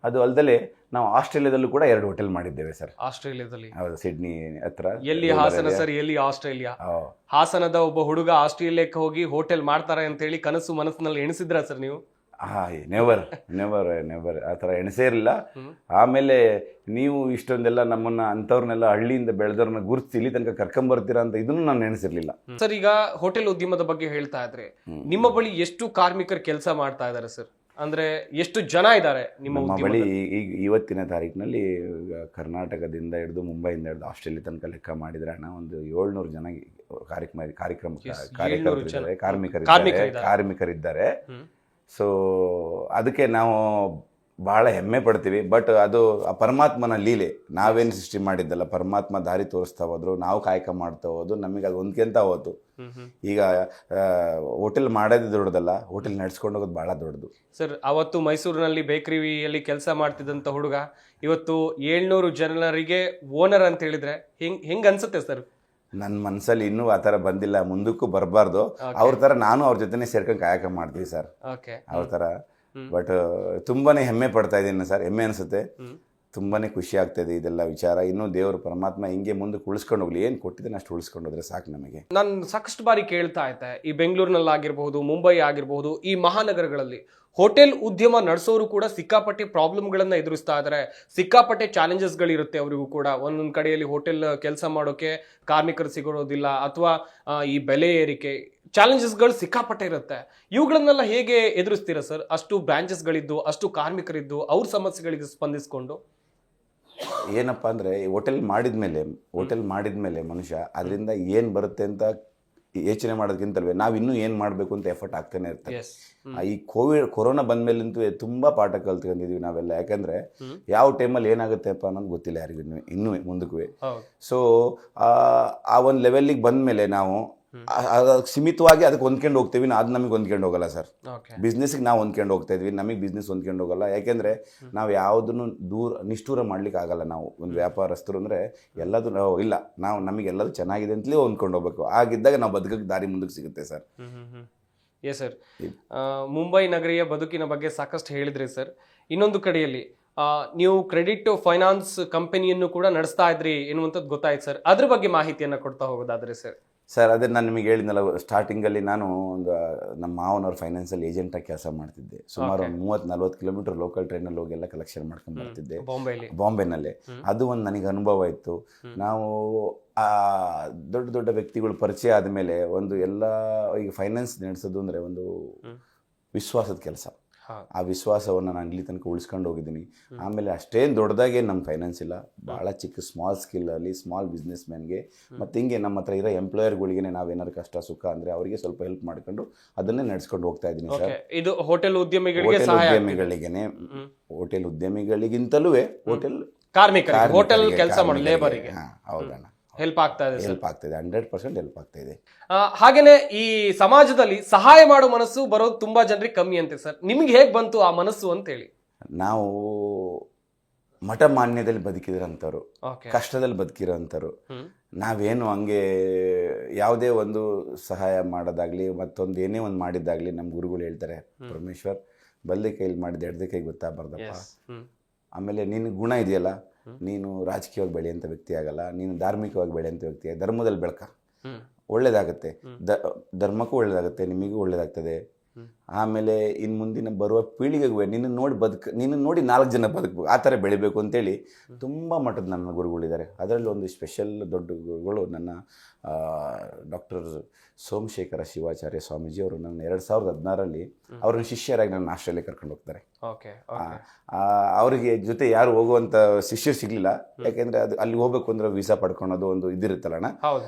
ಅದು ಅಲ್ಲದೆ ನಾವು ಆಸ್ಟ್ರೇಲಿಯಾದಲ್ಲೂ ಕೂಡ 2 ಹೋಟೆಲ್ ಮಾಡಿದ್ದೇವೆ ಸರ್. ಆಸ್ಟ್ರೇಲಿಯಾದಲ್ಲಿ? ಹೌದು, ಸಿಡ್ನಿ ಹತ್ರ. ಎಲ್ಲಿ ಹಾಸನ ಸರ್, ಎಲ್ಲಿ ಆಸ್ಟ್ರೇಲಿಯಾ? ಹಾಸನದ ಒಬ್ಬ ಹುಡುಗ ಆಸ್ಟ್ರೇಲಿಯಾಕ್ಕೆ ಹೋಗಿ ಹೋಟೆಲ್ ಮಾಡ್ತಾರೆ ಅಂತ ಹೇಳಿ ಕನಸು ಮನಸ್ಸಿನಲ್ಲಿ ಎಣಿಸಿದ್ರ ಸರ್ ನೀವು? ನೆವರ್ ಆ ಥರ ಎಣಿಸೇ ಇರಲಿಲ್ಲ. ಆಮೇಲೆ ನೀವು ಇಷ್ಟೊಂದೆಲ್ಲ ನಮ್ಮನ್ನ ಅಂಥವ್ರನ್ನೆಲ್ಲ ಹಳ್ಳಿಯಿಂದ ಬೆಳೆದವ್ರನ್ನ ಗುರುತಿಸಿ ಇಲ್ಲಿ ತನಕ ಕರ್ಕೊಂಬರ್ತೀರಾ ಅಂತ ಇದನ್ನು ನಾನು ಎಣಿಸಿರ್ಲಿಲ್ಲ ಸರ್. ಈಗ ಹೋಟೆಲ್ ಉದ್ಯಮದ ಬಗ್ಗೆ ಹೇಳ್ತಾ ಇದ್ರೆ, ನಿಮ್ಮ ಬಳಿ ಎಷ್ಟು ಕಾರ್ಮಿಕರು ಕೆಲಸ ಮಾಡ್ತಾ ಇದ್ದಾರೆ ಸರ್? ಅಂದ್ರೆ ಎಷ್ಟು ಜನ ಇದ್ದಾರೆ ನಿಮ್ಮ ಬಳಿ? ಈಗ ಇವತ್ತಿನ ತಾರೀಕಿನಲ್ಲಿ ಕರ್ನಾಟಕದಿಂದ ಹಿಡಿದು ಮುಂಬೈಯಿಂದ ಹಿಡಿದು ಆಸ್ಟ್ರೇಲಿಯಾ ತನಕ ಲೆಕ್ಕ ಮಾಡಿದ್ರೆ ಅಣ್ಣ ಒಂದು 700 ಜನ ಕಾರ್ಮಿಕರಿದ್ದಾರೆ. ಸೊ ಅದಕ್ಕೆ ನಾವು ಬಹಳ ಹೆಮ್ಮೆ ಪಡ್ತೀವಿ. ಬಟ್ ಅದು ಆ ಪರಮಾತ್ಮನ ಲೀಲೆ. ನಾವೇನು ಸೃಷ್ಟಿ ಮಾಡಿದ್ದಲ್ಲ, ಪರಮಾತ್ಮ ದಾರಿ ತೋರಿಸ್ತಾ ಹೋದ್ರು, ನಾವು ಕಾಯಕ ಮಾಡ್ತಾ ಹೋದು, ನಮಗೆ ಅದು ಹೊಂದ್ಕೊಂತ ಹೋತು. ಈಗ ಹೋಟೆಲ್ ಮಾಡೋದು ದೊಡ್ಡದಲ್ಲ, ಹೋಟೆಲ್ ನಡ್ಸ್ಕೊಂಡು ಹೋಗೋದು ಬಹಳ ದೊಡ್ಡದು ಸರ್. ಅವತ್ತು ಮೈಸೂರಿನಲ್ಲಿ ಬೇಕರಿಯಲ್ಲಿ ಕೆಲಸ ಮಾಡ್ತಿದ್ದಂಥ ಹುಡುಗ ಇವತ್ತು 700 ಜನರಿಗೆ ಓನರ್ ಅಂತ ಹೇಳಿದ್ರೆ ಹೆಂಗ್ ಅನ್ಸುತ್ತೆ ಸರ್? ನನ್ನ ಮನಸ್ಸಲ್ಲಿ ಇನ್ನೂ ಆ ಥರ ಬಂದಿಲ್ಲ, ಮುಂದಕ್ಕೂ ಬರಬಾರ್ದು. ಅವ್ರ ಥರ ನಾನು ಅವ್ರ ಜೊತೆನೇ ಸೇರ್ಕೊಂಡು ಕಾಯಕ ಮಾಡ್ತೀವಿ ಸರ್, ಅವ್ರ ಥರ. ಬಟ್ ತುಂಬಾನೇ ಹೆಮ್ಮೆ ಪಡ್ತಾ ಇದ್ದೀನಿ ಸರ್, ಹೆಮ್ಮೆ ಅನಿಸುತ್ತೆ, ತುಂಬಾನೇ ಖುಷಿ ಆಗ್ತಾಯಿದೆ ಇದೆಲ್ಲ ವಿಚಾರ. ಇನ್ನೂ ದೇವರು ಪರಮಾತ್ಮ ಹಿಂಗೆ ಮುಂದಕ್ಕೆ ಉಳಿಸ್ಕೊಂಡು ಹೋಗ್ಲಿ, ಏನು ಕೊಟ್ಟಿದ್ದೇನೆ ಅಷ್ಟು ಉಳಿಸ್ಕೊಂಡು ಹೋದ್ರೆ ಸಾಕು ನಮಗೆ. ನಾನು ಸಾಕಷ್ಟು ಬಾರಿ ಕೇಳ್ತಾ ಇದ್ದೆ, ಈ ಬೆಂಗಳೂರಿನಲ್ಲಿ ಆಗಿರ್ಬಹುದು, ಮುಂಬೈ ಆಗಿರ್ಬಹುದು, ಈ ಮಹಾನಗರಗಳಲ್ಲಿ ಹೋಟೆಲ್ ಉದ್ಯಮ ನಡೆಸೋರು ಕೂಡ ಸಿಕ್ಕಾಪಟ್ಟೆ ಪ್ರಾಬ್ಲಮ್ಗಳನ್ನ ಎದುರಿಸ್ತಾ ಇದ್ದಾರೆ. ಸಿಕ್ಕಾಪಟ್ಟೆ ಚಾಲೆಂಜಸ್ಗಳಿರುತ್ತೆ ಅವರಿಗೂ ಕೂಡ. ಒಂದೊಂದು ಕಡೆಯಲ್ಲಿ ಹೋಟೆಲ್ ಕೆಲಸ ಮಾಡೋಕೆ ಕಾರ್ಮಿಕರು ಸಿಗೋದಿಲ್ಲ, ಅಥವಾ ಈ ಬೆಲೆ ಏರಿಕೆ, ಚಾಲೆಂಜಸ್ಗಳು ಸಿಕ್ಕಾಪಟ್ಟೆ ಇರುತ್ತೆ. ಇವುಗಳನ್ನೆಲ್ಲ ಹೇಗೆ ಎದುರಿಸ್ತೀರಾ ಸರ್? ಅಷ್ಟು ಬ್ರಾಂಚಸ್ಗಳಿದ್ದು, ಅಷ್ಟು ಕಾರ್ಮಿಕರಿದ್ದು, ಅವ್ರ ಸಮಸ್ಯೆಗಳಿಗೆ ಸ್ಪಂದಿಸಿಕೊಂಡು. ಏನಪ್ಪ ಅಂದರೆ ಹೋಟೆಲ್ ಮಾಡಿದ್ಮೇಲೆ ಮನುಷ್ಯ ಅದರಿಂದ ಏನು ಬರುತ್ತೆ ಅಂತ ಯೋಚನೆ ಮಾಡೋದಕ್ಕಿಂತಲ್ವೇ ನಾವು ಇನ್ನೂ ಏನು ಮಾಡಬೇಕು ಅಂತ ಎಫರ್ಟ್ ಆಗ್ತಾನೆ ಇರ್ತಾರೆ. ಈ ಕೊರೋನಾ ಬಂದ್ಮೇಲಂತೂ ತುಂಬ ಪಾಠ ಕಲ್ತ್ಕೊಂಡಿದೀವಿ ನಾವೆಲ್ಲ. ಯಾಕಂದರೆ ಯಾವ ಟೈಮಲ್ಲಿ ಏನಾಗುತ್ತೆಪ್ಪ ಅನ್ನೋದು ಗೊತ್ತಿಲ್ಲ ಯಾರಿಗೂ ಇನ್ನೂ ಮುಂದಕ್ಕೂ. ಸೊ ಆ ಒಂದು ಲೆವೆಲ್ಲಿಗೆ ಬಂದಮೇಲೆ ನಾವು ಸೀಮಿತವಾಗಿ ಅದಕ್ಕೆ ಹೊಂದ್ಕೊಂಡು ಹೋಗ್ತೀವಿ. ಅದು ನಮಗೆ ಹೊಂದ್ಕೊಂಡು ಹೋಗಲ್ಲ ಸರ್. ಬಿಸ್ನೆಸ್ಗೆ ನಾವು ಹೊಂದ್ಕೊಂಡು ಹೋಗ್ತಾ ಇದ್ವಿ, ನಮಗೆ ಬಿಸ್ನೆಸ್ ಹೊಂದ್ಕೊಂಡು ಹೋಗಲ್ಲ. ಯಾಕೆಂದರೆ ನಾವು ಯಾವುದನ್ನು ನಿಷ್ಠೂರ ಮಾಡ್ಲಿಕ್ಕೆ ಆಗಲ್ಲ. ನಾವು ಒಂದು ವ್ಯಾಪಾರಸ್ಥರು ಅಂದರೆ ಎಲ್ಲದೂ ಇಲ್ಲ, ನಾವು ನಮಗೆಲ್ಲದೂ ಚೆನ್ನಾಗಿದೆ ಅಂತಲೇ ಹೊಂದ್ಕೊಂಡು ಹೋಗ್ಬೇಕು. ಆಗಿದ್ದಾಗ ನಾವು ಬದುಕಕ್ಕೆ ದಾರಿ ಮುಂದಕ್ಕೆ ಸಿಗುತ್ತೆ ಸರ್. ಎಸ್ ಸರ್, ಮುಂಬೈ ನಗರಿಯ ಬದುಕಿನ ಬಗ್ಗೆ ಸಾಕಷ್ಟು ಹೇಳಿದ್ರಿ ಸರ್. ಇನ್ನೊಂದು ಕಡೆಯಲ್ಲಿ ನೀವು ಕ್ರೆಡಿಟ್ ಫೈನಾನ್ಸ್ ಕಂಪನಿಯನ್ನು ಕೂಡ ನಡೆಸ್ತಾ ಇದ್ರಿ ಎನ್ನುವಂಥದ್ದು ಗೊತ್ತಾಯ್ತು ಸರ್. ಅದ್ರ ಬಗ್ಗೆ ಮಾಹಿತಿಯನ್ನು ಕೊಡ್ತಾ ಹೋಗೋದಾದ್ರೆ ಸರ್. ಸರ್ ಅದೇ ನಾನು ನಿಮಗೆ ಹೇಳಿದ್ನಲ್ಲ, ಸ್ಟಾರ್ಟಿಂಗಲ್ಲಿ ನಾನು ಒಂದು ನಮ್ಮ ಮಾವನವ್ರ ಫೈನಾನ್ಸಲ್ಲಿ ಏಜೆಂಟಾಗಿ ಕೆಲಸ ಮಾಡ್ತಿದ್ದೆ. ಸುಮಾರು ಒಂದು 30-40 ಕಿಲೋಮೀಟರ್ ಲೋಕಲ್ ಟ್ರೈನಲ್ಲಿ ಹೋಗಿ ಎಲ್ಲ ಕಲೆಕ್ಷನ್ ಮಾಡ್ಕೊಂಡು ಬರ್ತಿದ್ದೆ ಬಾಂಬೆನಲ್ಲಿ. ಅದು ಒಂದು ನನಗೆ ಅನುಭವ ಇತ್ತು. ನಾವು ಆ ದೊಡ್ಡ ದೊಡ್ಡ ವ್ಯಕ್ತಿಗಳು ಪರಿಚಯ ಆದಮೇಲೆ ಒಂದು ಎಲ್ಲ ಈಗ ಫೈನಾನ್ಸ್ ನಡೆಸೋದು ಅಂದರೆ ಒಂದು ವಿಶ್ವಾಸದ ಕೆಲಸ. ಆ ವಿಶ್ವಾಸವನ್ನು ನಾನು ಇಲ್ಲಿ ತನಕ ಉಳಿಸ್ಕೊಂಡು ಹೋಗಿದ್ದೀನಿ. ಆಮೇಲೆ ಅಷ್ಟೇನು ದೊಡ್ಡದಾಗೇನು ನಮ್ಮ ಫೈನಾನ್ಸ್ ಇಲ್ಲ, ಭಾಳ ಚಿಕ್ಕ ಸ್ಮಾಲ್ ಸ್ಕಿಲ್ಲಲ್ಲಿ ಸ್ಮಾಲ್ ಬಿಸ್ನೆಸ್ ಮ್ಯಾನ್ಗೆ ಮತ್ತು ಹಿಂಗೆ ನಮ್ಮ ಹತ್ರ ಇರೋ ಎಂಪ್ಲಾಯರ್ಗಳಿಗೆ ನಾವೇನಾದ್ರು ಕಷ್ಟ ಸುಖ ಅಂದರೆ ಅವರಿಗೆ ಸ್ವಲ್ಪ ಹೆಲ್ಪ್ ಮಾಡ್ಕೊಂಡು ಅದನ್ನೇ ನಡೆಸ್ಕೊಂಡು ಹೋಗ್ತಾ ಇದ್ದೀನಿ ಸರ್. ಇದು ಹೋಟೆಲ್ ಉದ್ಯಮಿಗಳಿಗೇನೆ, ಹೋಟೆಲ್ ಉದ್ಯಮಿಗಳಿಗಿಂತಲೂ ಹೋಟೆಲ್ ಕಾರ್ಮಿಕರಿಗೆ, ಹೋಟೆಲ್ ಕೆಲಸ ಮಾಡೋ ಲೇಬರಿಗೆ ಹೌದಣ್ಣ ಹೆಲ್ಪ್ ಆಗ್ತಾ ಇದೆ. 100% ಹೆಲ್ಪ್ ಆಗ್ತಾ ಇದೆ. ಹಾಗೇನೆ ಈ ಸಮಾಜದಲ್ಲಿ ಸಹಾಯ ಮಾಡೋ ಮನಸ್ಸು ಬರೋದು ತುಂಬಾ ಜನರಿಗೆ ಕಮ್ಮಿ ಅಂತೆ ಸರ್. ನಿಮ್ಗೆ ಹೇಗೆ ಬಂತು ಆ ಮನಸ್ಸು ಅಂತ ಹೇಳಿ? ನಾವು ಮಠ ಮಾನ್ಯದಲ್ಲಿ ಬದುಕಿದ್ರಂಥವ್ರು, ಕಷ್ಟದಲ್ಲಿ ಬದುಕಿರೋಂಥವ್ರು. ನಾವೇನು ಹಂಗೆ ಯಾವುದೇ ಒಂದು ಸಹಾಯ ಮಾಡೋದಾಗ್ಲಿ ಮತ್ತೊಂದು ಏನೇ ಒಂದು ಮಾಡಿದ್ದಾಗಲಿ ನಮ್ಮ ಗುರುಗಳು ಹೇಳ್ತಾರೆ, ಪರಮೇಶ್ವರ್ ಬಲ್ದೆ ಕೈಲಿ ಮಾಡಿದ ಎಡದೆ ಕೈಗೆ ಗೊತ್ತಾಗಬಾರ್ದಪ್ಪ. ಆಮೇಲೆ ನಿನ್ನ ಗುಣ ಇದೆಯಲ್ಲ, ನೀನು ರಾಜಕೀಯವಾಗಿ ಬೆಳೆಯಂಥ ವ್ಯಕ್ತಿ ಆಗಲ್ಲ, ನೀನು ಧಾರ್ಮಿಕವಾಗಿ ಬೆಳೆಯಂಥ ವ್ಯಕ್ತಿ, ಧರ್ಮದಲ್ಲಿ ಬೆಳಕ, ಒಳ್ಳೇದಾಗುತ್ತೆ, ಧರ್ಮಕ್ಕೂ ಒಳ್ಳೇದಾಗುತ್ತೆ, ನಿಮಗೂ ಒಳ್ಳೇದಾಗ್ತದೆ. ಆಮೇಲೆ ಇನ್ನು ಮುಂದಿನ ಬರುವ ಪೀಳಿಗೆಗೂ ನಿನ್ನ ನೋಡಿ 4 ಜನ ಬದುಕಬೇಕು, ಆ ಥರ ಬೆಳಿಬೇಕು ಅಂತೇಳಿ ತುಂಬ ಮಟ್ಟದ ನನ್ನ ಗುರುಗಳಿದ್ದಾರೆ. ಅದರಲ್ಲಿ ಒಂದು ಸ್ಪೆಷಲ್ ದೊಡ್ಡ ಗುರುಗಳು ನನ್ನ ಡಾಕ್ಟರ್ ಸೋಮಶೇಖರ ಶಿವಾಚಾರ್ಯ ಸ್ವಾಮೀಜಿ ಅವರು. ನನ್ನ 2016ರಲ್ಲಿ ಅವ್ರನ್ನ ಶಿಷ್ಯರಾಗಿ ನನ್ನ ಆಸ್ಟ್ರೇಲಿಯಾ ಕರ್ಕೊಂಡು ಹೋಗ್ತಾರೆ. ಅವರಿಗೆ ಜೊತೆ ಯಾರು ಹೋಗುವಂಥ ಶಿಷ್ಯರು ಸಿಗಲಿಲ್ಲ. ಯಾಕೆಂದರೆ ಅದು ಅಲ್ಲಿ ಹೋಗ್ಬೇಕು ಅಂದ್ರೆ ವೀಸಾ ಪಡ್ಕೊಳೋದು ಒಂದು ಇದಿರುತ್ತಲ್ಲಣ್ಣ,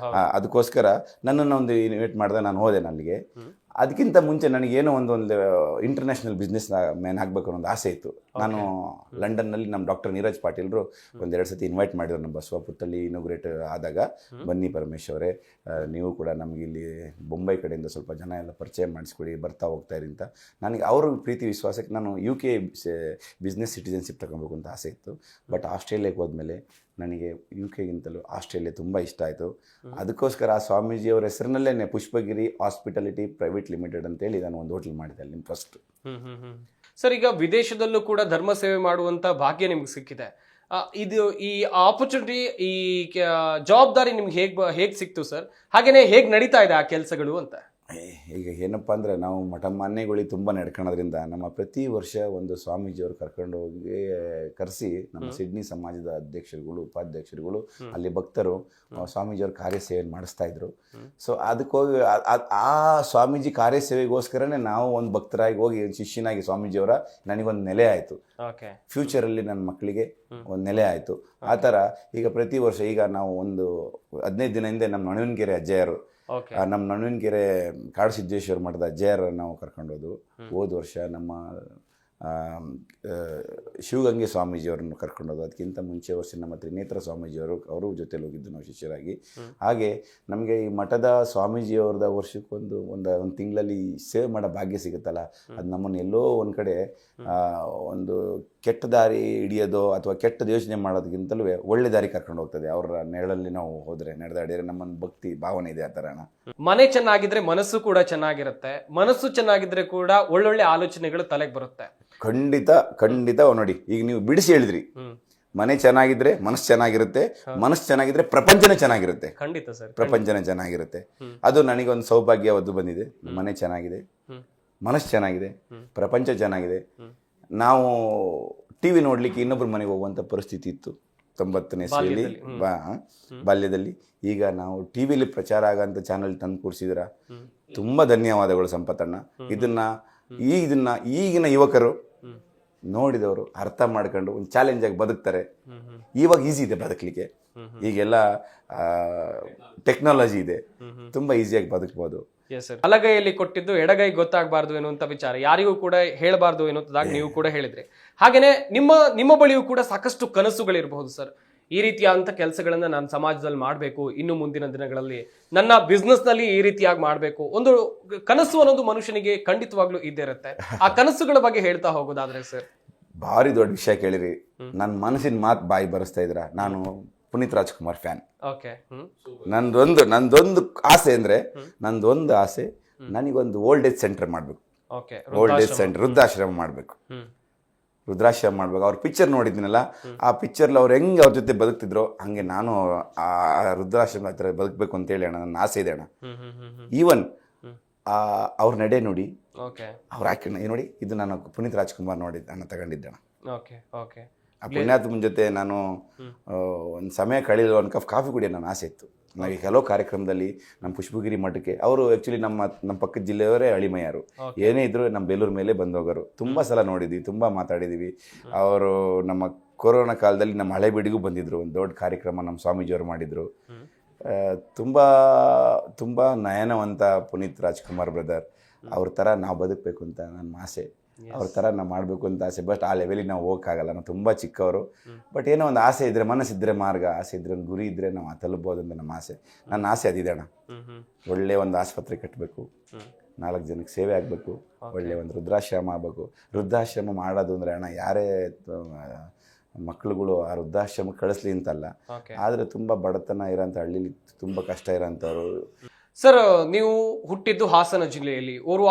ಅದಕ್ಕೋಸ್ಕರ ನನ್ನನ್ನು ಒಂದು ಇನ್ವೈಟ್ ಮಾಡಿದೆ. ನಾನು ಹೋದೆ ಅಲ್ಲಿಗೆ. ಅದಕ್ಕಿಂತ ಮುಂಚೆ ನನಗೇನೋ ಒಂದು ಇಂಟರ್ನ್ಯಾಷನಲ್ ಬಿಸ್ನೆಸ್ ಮ್ಯಾನ್ ಆಗಬೇಕು ಅನ್ನೋ ಒಂದು ಆಸೆ ಇತ್ತು. ನಾನು ಲಂಡನ್ನಲ್ಲಿ ನಮ್ಮ ಡಾಕ್ಟರ್ ನೀರಜ್ ಪಾಟೀಲ್ರು 1-2 ಸತಿ ಇನ್ವೈಟ್ ಮಾಡಿದ್ರು ನಮ್ಮ ಬಸವಾಪುರದಲ್ಲಿ ಇನಾಗ್ರೇಟ್ ಆದಾಗ. ಬನ್ನಿ ಪರಮೇಶ್ವರೇ, ನೀವು ಕೂಡ ನಮಗಿಲ್ಲಿ ಬೊಂಬೈ ಕಡೆಯಿಂದ ಸ್ವಲ್ಪ ಜನ ಎಲ್ಲ ಪರಿಚಯ ಮಾಡಿಸ್ಕೊಡಿ, ಬರ್ತಾ ಹೋಗ್ತಾ ಇರಿ ಅಂತ. ನನಗೆ ಅವ್ರ ಪ್ರೀತಿ ವಿಶ್ವಾಸಕ್ಕೆ ನಾನು UK ಬಿಸ್ನೆಸ್ ಸಿಟಿಜನ್ಶಿಪ್ ತಗೊಬೇಕು ಅಂತ ಆಸೆ ಇತ್ತು. ಬಟ್ ಆಸ್ಟ್ರೇಲಿಯಾಕ್ಕೆ ಹೋದ್ಮೇಲೆ ನನಗೆ UKಗಿಂತಲೂ ಆಸ್ಟ್ರೇಲಿಯಾ ತುಂಬ ಇಷ್ಟ ಆಯಿತು. ಅದಕ್ಕೋಸ್ಕರ ಆ ಸ್ವಾಮೀಜಿಯವರ ಹೆಸರಿನಲ್ಲೇ ಪುಷ್ಪಗಿರಿ ಹಾಸ್ಪಿಟಾಲಿಟಿ ಪ್ರೈವೇಟ್ ಲಿಮಿಟೆಡ್ ಅಂತೇಳಿ ನಾನು ಒಂದು ಹೋಟೆಲ್ ಮಾಡಿದೆ ಅಲ್ಲಿ ಫಸ್ಟ್. ಸರ್, ಈಗ ವಿದೇಶದಲ್ಲೂ ಕೂಡ ಧರ್ಮ ಸೇವೆ ಮಾಡುವಂಥ ಭಾಗ್ಯ ನಿಮ್ಗೆ ಸಿಕ್ಕಿದೆ. ಇದು ಈ ಆಪರ್ಚುನಿಟಿ, ಈ ಜವಾಬ್ದಾರಿ ನಿಮ್ಗೆ ಹೇಗೆ ಸಿಕ್ತು ಸರ್? ಹಾಗೇನೆ ಹೇಗೆ ನಡೀತಾ ಇದೆ ಆ ಕೆಲಸಗಳು ಅಂತ? ಈಗ ಏನಪ್ಪ ಅಂದರೆ ನಾವು ಮಠ ಮಾನ್ಯಗಳಿಗೆ ತುಂಬ ನಡ್ಕೊಳ್ಳೋದ್ರಿಂದ ನಮ್ಮ ಪ್ರತಿ ವರ್ಷ ಒಂದು ಸ್ವಾಮೀಜಿಯವರು ಕರ್ಕೊಂಡು ಹೋಗಿ ಕರೆಸಿ ನಮ್ಮ ಸಿಡ್ನಿ ಸಮಾಜದ ಅಧ್ಯಕ್ಷರುಗಳು ಉಪಾಧ್ಯಕ್ಷರುಗಳು ಅಲ್ಲಿ ಭಕ್ತರು ಸ್ವಾಮೀಜಿಯವ್ರ ಕಾರ್ಯಸೇವೆ ಮಾಡಿಸ್ತಾ ಇದ್ರು. ಸೊ ಅದಕ್ಕೋಗಿ ಆ ಸ್ವಾಮೀಜಿ ಕಾರ್ಯಸೇವೆಗೋಸ್ಕರನೇ ನಾವು ಒಂದು ಭಕ್ತರಾಗಿ ಹೋಗಿ ಶಿಷ್ಯನಾಗಿ ಸ್ವಾಮೀಜಿಯವರ ನನಗೊಂದು ನೆಲೆ ಆಯಿತು. ಫ್ಯೂಚರಲ್ಲಿ ನನ್ನ ಮಕ್ಕಳಿಗೆ ಒಂದು ನೆಲೆ ಆಯಿತು. ಆ ಥರ ಈಗ ಪ್ರತಿ ವರ್ಷ ಈಗ ನಾವು ಒಂದು 15 ದಿನ ಹಿಂದೆ ನಮ್ಮ ನಣವಿನಕೆರೆ ಅಜ್ಜಯ್ಯರು, ನಮ್ಮ ನಣವಿನಕೆರೆ ಕಾಡು ಸಿದ್ದೇಶ್ವರ ಮಠದ ಅಜ್ಜಯ್ಯರ ನಾವು ಕರ್ಕೊಂಡೋದು. ಹೋದ ವರ್ಷ ನಮ್ಮ ಶಿವಗಂಗೆ ಸ್ವಾಮೀಜಿಯವರನ್ನು ಕರ್ಕೊಂಡೋದು. ಅದಕ್ಕಿಂತ ಮುಂಚೆ ವರ್ಷ ನಮ್ಮ ತ್ರಿನೇತ್ರ ಸ್ವಾಮೀಜಿಯವರು, ಅವರು ಜೊತೆಲಿ ಹೋಗಿದ್ದು ನಾವು ಶಿಷ್ಯರಾಗಿ. ಹಾಗೆ ನಮಗೆ ಈ ಮಠದ ಸ್ವಾಮೀಜಿಯವ್ರದ ವರ್ಷಕ್ಕೊಂದು ಒಂದು ತಿಂಗಳಲ್ಲಿ ಸೇವೆ ಮಾಡೋ ಭಾಗ್ಯ ಸಿಗುತ್ತಲ್ಲ, ಅದು ನಮ್ಮನ್ನು ಎಲ್ಲೋ ಒಂದು ಕಡೆ ಒಂದು ಕೆಟ್ಟ ದಾರಿ ಹಿಡಿಯೋದು ಅಥವಾ ಕೆಟ್ಟ ಯೋಚನೆ ಮಾಡೋದಕ್ಕಿಂತಲೂ ಒಳ್ಳೆ ದಾರಿ ಕರ್ಕೊಂಡು ಹೋಗ್ತದೆ. ಅವರ ನೆರಳಲ್ಲಿ ನಾವು ಹೋದರೆ ನಡೆದಾಡಿದರೆ ನಮ್ಮನ್ನು ಭಕ್ತಿ ಭಾವನೆ ಇದೆ. ಆ ಥರನ ಮನೆ ಚೆನ್ನಾಗಿದ್ರೆ ಮನಸ್ಸು ಕೂಡ ಚೆನ್ನಾಗಿರುತ್ತೆ, ಮನಸ್ಸು ಚೆನ್ನಾಗಿದ್ರೆ ಕೂಡ ಒಳ್ಳೊಳ್ಳೆ ಆಲೋಚನೆಗಳು ತಲೆಗೆ ಬರುತ್ತೆ. ಖಂಡಿತ ನೋಡಿ, ಈಗ ನೀವು ಬಿಡಿಸಿ ಹೇಳಿದ್ರಿ, ಮನೆ ಚೆನ್ನಾಗಿದ್ರೆ ಮನಸ್ಸು ಚೆನ್ನಾಗಿರುತ್ತೆ, ಮನಸ್ಸು ಚೆನ್ನಾಗಿದ್ರೆ ಪ್ರಪಂಚನೇ ಚೆನ್ನಾಗಿರುತ್ತೆ. ಖಂಡಿತ ಸರ್, ಪ್ರಪಂಚನೇ ಚೆನ್ನಾಗಿರುತ್ತೆ. ಅದು ನನಗೊಂದು ಸೌಭಾಗ್ಯವದ್ದು ಬಂದಿದೆ. ಮನೆ ಚೆನ್ನಾಗಿದೆ, ಮನಸ್ಸು ಚೆನ್ನಾಗಿದೆ, ಪ್ರಪಂಚ ಚೆನ್ನಾಗಿದೆ. ನಾವು TV ನೋಡ್ಲಿಕ್ಕೆ ಇನ್ನೊಬ್ರ ಮನೆಗೆ ಹೋಗುವಂಥ ಪರಿಸ್ಥಿತಿ ಇತ್ತು. 90ನೇ ಇಸ್ವಿಯಲ್ಲಿ ಬಾಲ್ಯದಲ್ಲಿ. ಈಗ ನಾವು ಟಿವಿಲಿ ಪ್ರಚಾರ ಆಗಂತ ಚಾನಲ್ ತಂದು ಕೂರಿಸಿದ್ರ ತುಂಬಾ ಧನ್ಯವಾದಗಳು ಸಂಪತ್ತಣ್ಣ. ಇದನ್ನ ಈಗಿನ ಯುವಕರು ನೋಡಿದವರು ಅರ್ಥ ಮಾಡ್ಕೊಂಡು ಒಂದು ಚಾಲೆಂಜ್ ಆಗಿ ಬದುಕ್ತಾರೆ. ಇವಾಗ ಈಸಿ ಇದೆ ಬದುಕಲಿಕ್ಕೆ, ಈಗೆಲ್ಲ ಟೆಕ್ನಾಲಜಿ ಇದೆ, ತುಂಬಾ ಈಸಿಯಾಗಿ ಬದುಕಬಹುದು. ಬಲಗೈಯಲ್ಲಿ ಕೊಟ್ಟಿದ್ದು ಎಡಗೈ ಗೊತ್ತಾಗಬಾರ್ದು ಎನ್ನುವಂತ ವಿಚಾರ ಯಾರಿಗೂ ಕೂಡ ಹೇಳಬಾರ್ದು ಎನ್ನುವಂಥದ್ದಾಗಿ ನೀವು ಕೂಡ ಹೇಳಿದ್ರಿ. ಹಾಗೇನೆ ನಿಮ್ಮ ಬಳಿಯೂ ಕೂಡ ಸಾಕಷ್ಟು ಕನಸುಗಳಿರಬಹುದು ಸರ್. ಈ ರೀತಿಯಾದಂಥ ಕೆಲಸಗಳನ್ನ ನಾನು ಸಮಾಜದಲ್ಲಿ ಮಾಡಬೇಕು, ಇನ್ನು ಮುಂದಿನ ದಿನಗಳಲ್ಲಿ ನನ್ನ ಬಿಸ್ನೆಸ್ ನಲ್ಲಿ ಈ ರೀತಿಯಾಗಿ ಮಾಡಬೇಕು, ಒಂದು ಕನಸು ಅನ್ನೋದು ಮನುಷ್ಯನಿಗೆ ಖಂಡಿತವಾಗ್ಲೂ ಇದ್ದೇ ಇರುತ್ತೆ. ಆ ಕನಸುಗಳ ಬಗ್ಗೆ ಹೇಳ್ತಾ ಹೋಗೋದಾದ್ರೆ ಸರ್, ಭಾರಿ ದೊಡ್ಡ ವಿಷಯ ಕೇಳಿರಿ. ನನ್ನ ಮನಸ್ಸಿನ ಮಾತು ಬಾಯಿ ಬರೆಸ್ತಾ ಇದ್ರ. ನಾನು ಪುನೀತ್ ರಾಜ್ಕುಮಾರ್ ಫ್ಯಾನ್. ನಂದೊಂದು ಆಸೆ ಅಂದ್ರೆ, ನಂದೊಂದು ಆಸೆ, ನನಗೊಂದು ಓಲ್ಡ್ ಏಜ್ ಸೆಂಟರ್ ಮಾಡ್ಬೇಕು. ಓಲ್ಡ್ ಏಜ್ ಸೆಂಟರ್, ವೃದ್ಧಾಶ್ರಮ ಮಾಡ್ಬೇಕು. ರುದ್ರಾಶ್ರಮ ಮಾಡ್ಬೇಕು. ಅವ್ರ ಪಿಕ್ಚರ್ ನೋಡಿದ್ನಲ್ಲ, ಆ ಪಿಕ್ಚರ್ಲಿ ಅವ್ರು ಹೆಂಗೆ ಅವ್ರ ಜೊತೆ ಬದುಕ್ತಿದ್ರು ಹಂಗೆ ನಾನು ಆ ವೃದ್ಧಾಶ್ರಮ ಹತ್ರ ಬದುಕಬೇಕು ಅಂತೇಳಿ ಅಣ್ಣ ನನ್ನ ಆಸೆ ಇದೆ ಅಣ್ಣ. ಈವನ್ ಅವ್ರ ನಡೆ ನೋಡಿ, ಅವ್ರ ಆ್ಯಕ್ಟಿಂಗ್ ನೋಡಿ, ಇದು ನಾನು ಪುನೀತ್ ರಾಜ್ಕುಮಾರ್ ನೋಡಿದ್ದೆ ಅಣ್ಣ, ತಗೊಂಡಿದ್ದೆ ಅಣ್ಣ. ಆ ಪುಣ್ಯಾತ್ಮನ ಜೊತೆ ನಾನು ಒಂದು ಸಮಯ ಕಳೆಯಲು ಒಂದು ಕಪ್ ಕಾಫಿ ಕುಡಿಯೋ ನನ್ನ ಆಸೆ ಇತ್ತು. ನಾವು ಕೆಲವು ಕಾರ್ಯಕ್ರಮದಲ್ಲಿ ನಮ್ಮ ಪುಷ್ಪಗಿರಿ ಮಠಕ್ಕೆ, ಅವರು ಆ್ಯಕ್ಚುಲಿ ನಮ್ಮ ಪಕ್ಕದ ಜಿಲ್ಲೆಯವರೇ ಅಳಿಮಯ್ಯರು, ಏನೇ ಇದ್ರು ನಮ್ಮ ಬೇಲೂರು ಮೇಲೆ ಬಂದೋಗರು. ತುಂಬ ಸಲ ನೋಡಿದ್ವಿ, ತುಂಬ ಮಾತಾಡಿದ್ದೀವಿ. ಅವರು ನಮ್ಮ ಕೊರೋನಾ ಕಾಲದಲ್ಲಿ ನಮ್ಮ ಹಳೆಬೀಡಿಗೂ ಬಂದಿದ್ರು, ಒಂದು ದೊಡ್ಡ ಕಾರ್ಯಕ್ರಮ ನಮ್ಮ ಸ್ವಾಮೀಜಿಯವರು ಮಾಡಿದರು. ತುಂಬ ತುಂಬ ನಯನವಂತ ಪುನೀತ್ ರಾಜ್ಕುಮಾರ್ ಬ್ರದರ್. ಅವ್ರ ಥರ ನಾವು ಬದುಕಬೇಕು ಅಂತ ನನ್ನ ಆಸೆ, ಅವ್ರ ಥರ ನಾವು ಮಾಡಬೇಕು ಅಂತ ಆಸೆ. ಬಟ್ ಆ ಲೆವೆಲಿಗೆ ನಾವು ಹೋಗೋಕ್ಕಾಗಲ್ಲ, ನಾವು ತುಂಬ ಚಿಕ್ಕವರು. ಬಟ್ ಏನೋ ಒಂದು ಆಸೆ ಇದ್ದರೆ, ಮನಸ್ಸಿದ್ರೆ ಮಾರ್ಗ, ಆಸೆ ಇದ್ರೆ ಒಂದು ಗುರಿ ಇದ್ದರೆ ನಾವು ತಲುಪಬಹುದು ಅಂತ ನಮ್ಮ ಆಸೆ. ನನ್ನ ಆಸೆ ಅದಿದೆ ಅಣ್ಣ. ಒಳ್ಳೆ ಒಂದು ಆಸ್ಪತ್ರೆ ಕಟ್ಟಬೇಕು, 4 ಜನಕ್ಕೆ ಸೇವೆ ಆಗಬೇಕು, ಒಳ್ಳೆ ಒಂದು ವೃದ್ಧಾಶ್ರಮ ಆಗಬೇಕು. ವೃದ್ಧಾಶ್ರಮ ಮಾಡೋದು ಅಂದರೆ ಅಣ್ಣ, ಯಾರೇ ಮಕ್ಕಳುಗಳು ಆ ವೃದ್ಧಾಶ್ರಮ ಕಳಿಸ್ಲಿ ಅಂತಲ್ಲ, ಆದರೆ ತುಂಬ ಬಡತನ ಇರೋಂಥ ಹಳ್ಳಿಲಿ ತುಂಬ ಕಷ್ಟ ಇರೋಂಥವ್ರು. ಸರ್, ನೀವು ಹುಟ್ಟಿದ್ದು ಹಾಸನ ಜಿಲ್ಲೆಯಲ್ಲಿ, ಓರ್ವ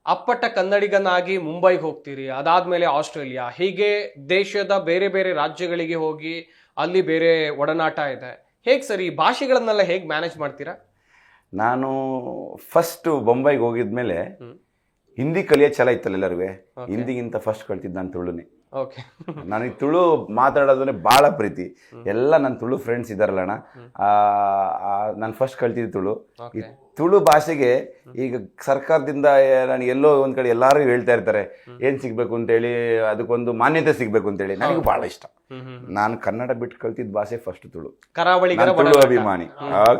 ಅಪ್ಪಟ ಕನ್ನಡಿಗನಾಗಿ ಮುಂಬೈಗೆ ಹೋಗ್ತೀರಿ, ಅದಾದ್ಮೇಲೆ ಆಸ್ಟ್ರೇಲಿಯಾ, ಹೀಗೆ ದೇಶದ ಬೇರೆ ಬೇರೆ ರಾಜ್ಯಗಳಿಗೆ ಹೋಗಿ ಅಲ್ಲಿ ಬೇರೆ ಒಡನಾಟ ಇದೆ. ಹೇಗೆ ಸರ್ ಈ ಭಾಷೆಗಳನ್ನೆಲ್ಲ ಹೇಗೆ ಮ್ಯಾನೇಜ್ ಮಾಡ್ತೀರಾ? ನಾನು ಫಸ್ಟ್ ಬೊಂಬೈಗೆ ಹೋಗಿದ್ಮೇಲೆ ಹಿಂದಿ ಕಲಿಯೋ ಛಲ ಇತ್ತಲ್ಲ ಎಲ್ಲರಿಗೂ. ಹಿಂದಿಗಿಂತ ಫಸ್ಟ್ ಕಲ್ತಿದ್ದು ನಾನು ತುಳುನೇ. ನನಗೆ ತುಳು ಮಾತಾಡೋದ್ರೆ ಭಾಳ ಪ್ರೀತಿ. ಎಲ್ಲ ನನ್ನ ತುಳು ಫ್ರೆಂಡ್ಸ್ ಇದ್ದಾರಲ್ಲ ಅಣ್ಣ, ನಾನು ಫಸ್ಟ್ ಕಲ್ತಿದ್ದು ತುಳು. ಈ ತುಳು ಭಾಷೆಗೆ ಈಗ ಸರ್ಕಾರದಿಂದ ನನಗೆ ಎಲ್ಲೋ ಒಂದು ಕಡೆ ಎಲ್ಲರೂ ಹೇಳ್ತಾ ಇರ್ತಾರೆ ಏನು ಸಿಗಬೇಕು ಅಂತೇಳಿ, ಅದಕ್ಕೊಂದು ಮಾನ್ಯತೆ ಸಿಗಬೇಕು ಅಂತೇಳಿ. ನನಗೂ ಭಾಳ ಇಷ್ಟ. ನಾನು ಕನ್ನಡ ಬಿಟ್ಟು ಕಲ್ತಿದ್ದ ಭಾಷೆ ಫಸ್ಟ್ ತುಳು. ತುಳು ಅಭಿಮಾನಿ,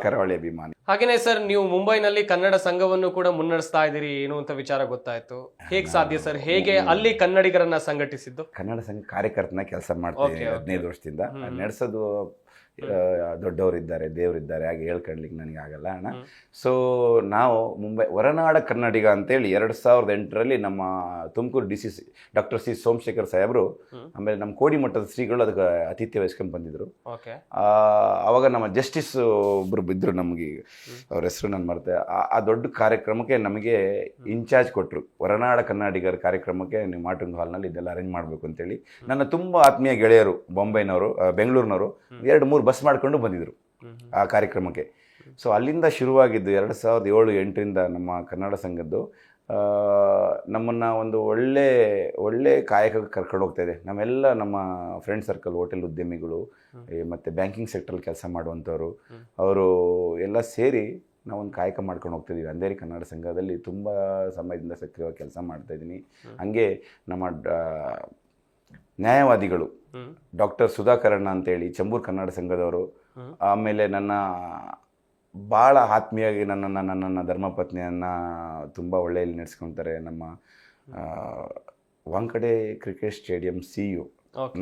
ಕರಾವಳಿ ಅಭಿಮಾನಿ. ಹಾಗೇನೆ ಸರ್, ನೀವು ಮುಂಬೈನಲ್ಲಿ ಕನ್ನಡ ಸಂಘವನ್ನು ಕೂಡ ಮುನ್ನಡೆಸ್ತಾ ಇದ್ದೀರಿ ಎನ್ನುವಂತ ವಿಚಾರ ಗೊತ್ತಾಯ್ತು. ಹೇಗೆ ಸಾಧ್ಯ ಸರ್? ಹೇಗೆ ಅಲ್ಲಿ ಕನ್ನಡಿಗರನ್ನ ಸಂಘಟಿಸಿದ್ದು? ಕನ್ನಡ ಸಂಘ ಕಾರ್ಯಕರ್ತನ ಕೆಲಸ ಮಾಡ್ತಾ ಇದ್ದೀನಿ 15 ವರ್ಷದಿಂದ. ನಡೆಸೋದು ದೊಡ್ಡವರಿದ್ದಾರೆ, ದೇವರಿದ್ದಾರೆ, ಹಾಗೆ ಹೇಳ್ಕೊಳ್ಲಿಕ್ಕೆ ನನಗೆ ಆಗಲ್ಲ ಅಣ್ಣ. ಸೊ ನಾವು ಮುಂಬೈ ಹೊರನಾಡ ಕನ್ನಡಿಗ ಅಂತೇಳಿ 2008ರಲ್ಲಿ ನಮ್ಮ Tumakuru DC doctor C Somashekar ಸಾಹೇಬರು, ಆಮೇಲೆ ನಮ್ಮ ಕೋಡಿಮಠದ ಶ್ರೀಗಳು ಅದಕ್ಕೆ ಆತಿಥ್ಯ ವಹಿಸ್ಕೊಂಡು ಬಂದಿದ್ರು. ಆವಾಗ ನಮ್ಮ ಜಸ್ಟಿಸ್ ಒಬ್ಬರು ಬಿದ್ದರು, ನಮಗೆ ಅವ್ರ ಹೆಸರು ನಾನು ಮರೆತೆ. ಆ ದೊಡ್ಡ ಕಾರ್ಯಕ್ರಮಕ್ಕೆ ನಮಗೆ ಇನ್ಚಾರ್ಜ್ ಕೊಟ್ಟರು. ಹೊರನಾಡ ಕನ್ನಡಿಗರ ಕಾರ್ಯಕ್ರಮಕ್ಕೆ ನೀವು ಮಾಟುಂಗ್ ಹಾಲ್ನಲ್ಲಿ ಇದೆಲ್ಲ ಅರೇಂಜ್ ಮಾಡಬೇಕು ಅಂತೇಳಿ. ನನ್ನ ತುಂಬ ಆತ್ಮೀಯ ಗೆಳೆಯರು ಬೊಂಬೈನವರು, ಬೆಂಗಳೂರಿನವರು 2-3 ಬಸ್ ಮಾಡ್ಕೊಂಡು ಬಂದಿದ್ರು ಆ ಕಾರ್ಯಕ್ರಮಕ್ಕೆ. ಸೊ ಅಲ್ಲಿಂದ ಶುರುವಾಗಿದ್ದು 2007-8ರಿಂದ ನಮ್ಮ ಕನ್ನಡ ಸಂಘದ್ದು ನಮ್ಮನ್ನು ಒಂದು ಒಳ್ಳೆ ಕಾಯಕಕ್ಕೆ ಕರ್ಕೊಂಡು ಹೋಗ್ತಾ ಇದೆ. ನಮ್ಮೆಲ್ಲ ನಮ್ಮ ಫ್ರೆಂಡ್ ಸರ್ಕಲ್, ಹೋಟೆಲ್ ಉದ್ಯಮಿಗಳು ಮತ್ತು ಬ್ಯಾಂಕಿಂಗ್ ಸೆಕ್ಟ್ರಲ್ಲಿ ಕೆಲಸ ಮಾಡುವಂಥವ್ರು, ಅವರು ಎಲ್ಲ ಸೇರಿ ನಾವೊಂದು ಕಾಯಕ ಮಾಡ್ಕೊಂಡು ಹೋಗ್ತಿದ್ದೀವಿ. ಅಂಧೇರಿ ಕನ್ನಡ ಸಂಘದಲ್ಲಿ ತುಂಬ ಸಮಯದಿಂದ ಸಕ್ರಿಯವಾಗಿ ಕೆಲಸ ಮಾಡ್ತಾಯಿದ್ದೀನಿ. ಹಂಗೆ ನಮ್ಮ ನ್ಯಾಯವಾದಿಗಳು ಡಾಕ್ಟರ್ ಸುಧಾಕರಣ್ಣ ಅಂತೇಳಿ ಚಂಬೂರು ಕನ್ನಡ ಸಂಘದವರು, ಆಮೇಲೆ ನನ್ನ ಭಾಳ ಆತ್ಮೀಯಾಗಿ ನನ್ನ ಧರ್ಮಪತ್ನಿಯನ್ನು ತುಂಬ ಒಳ್ಳೆಯಲ್ಲಿ ನಡೆಸ್ಕೊತಾರೆ. ನಮ್ಮ Wankhede cricket stadium CEO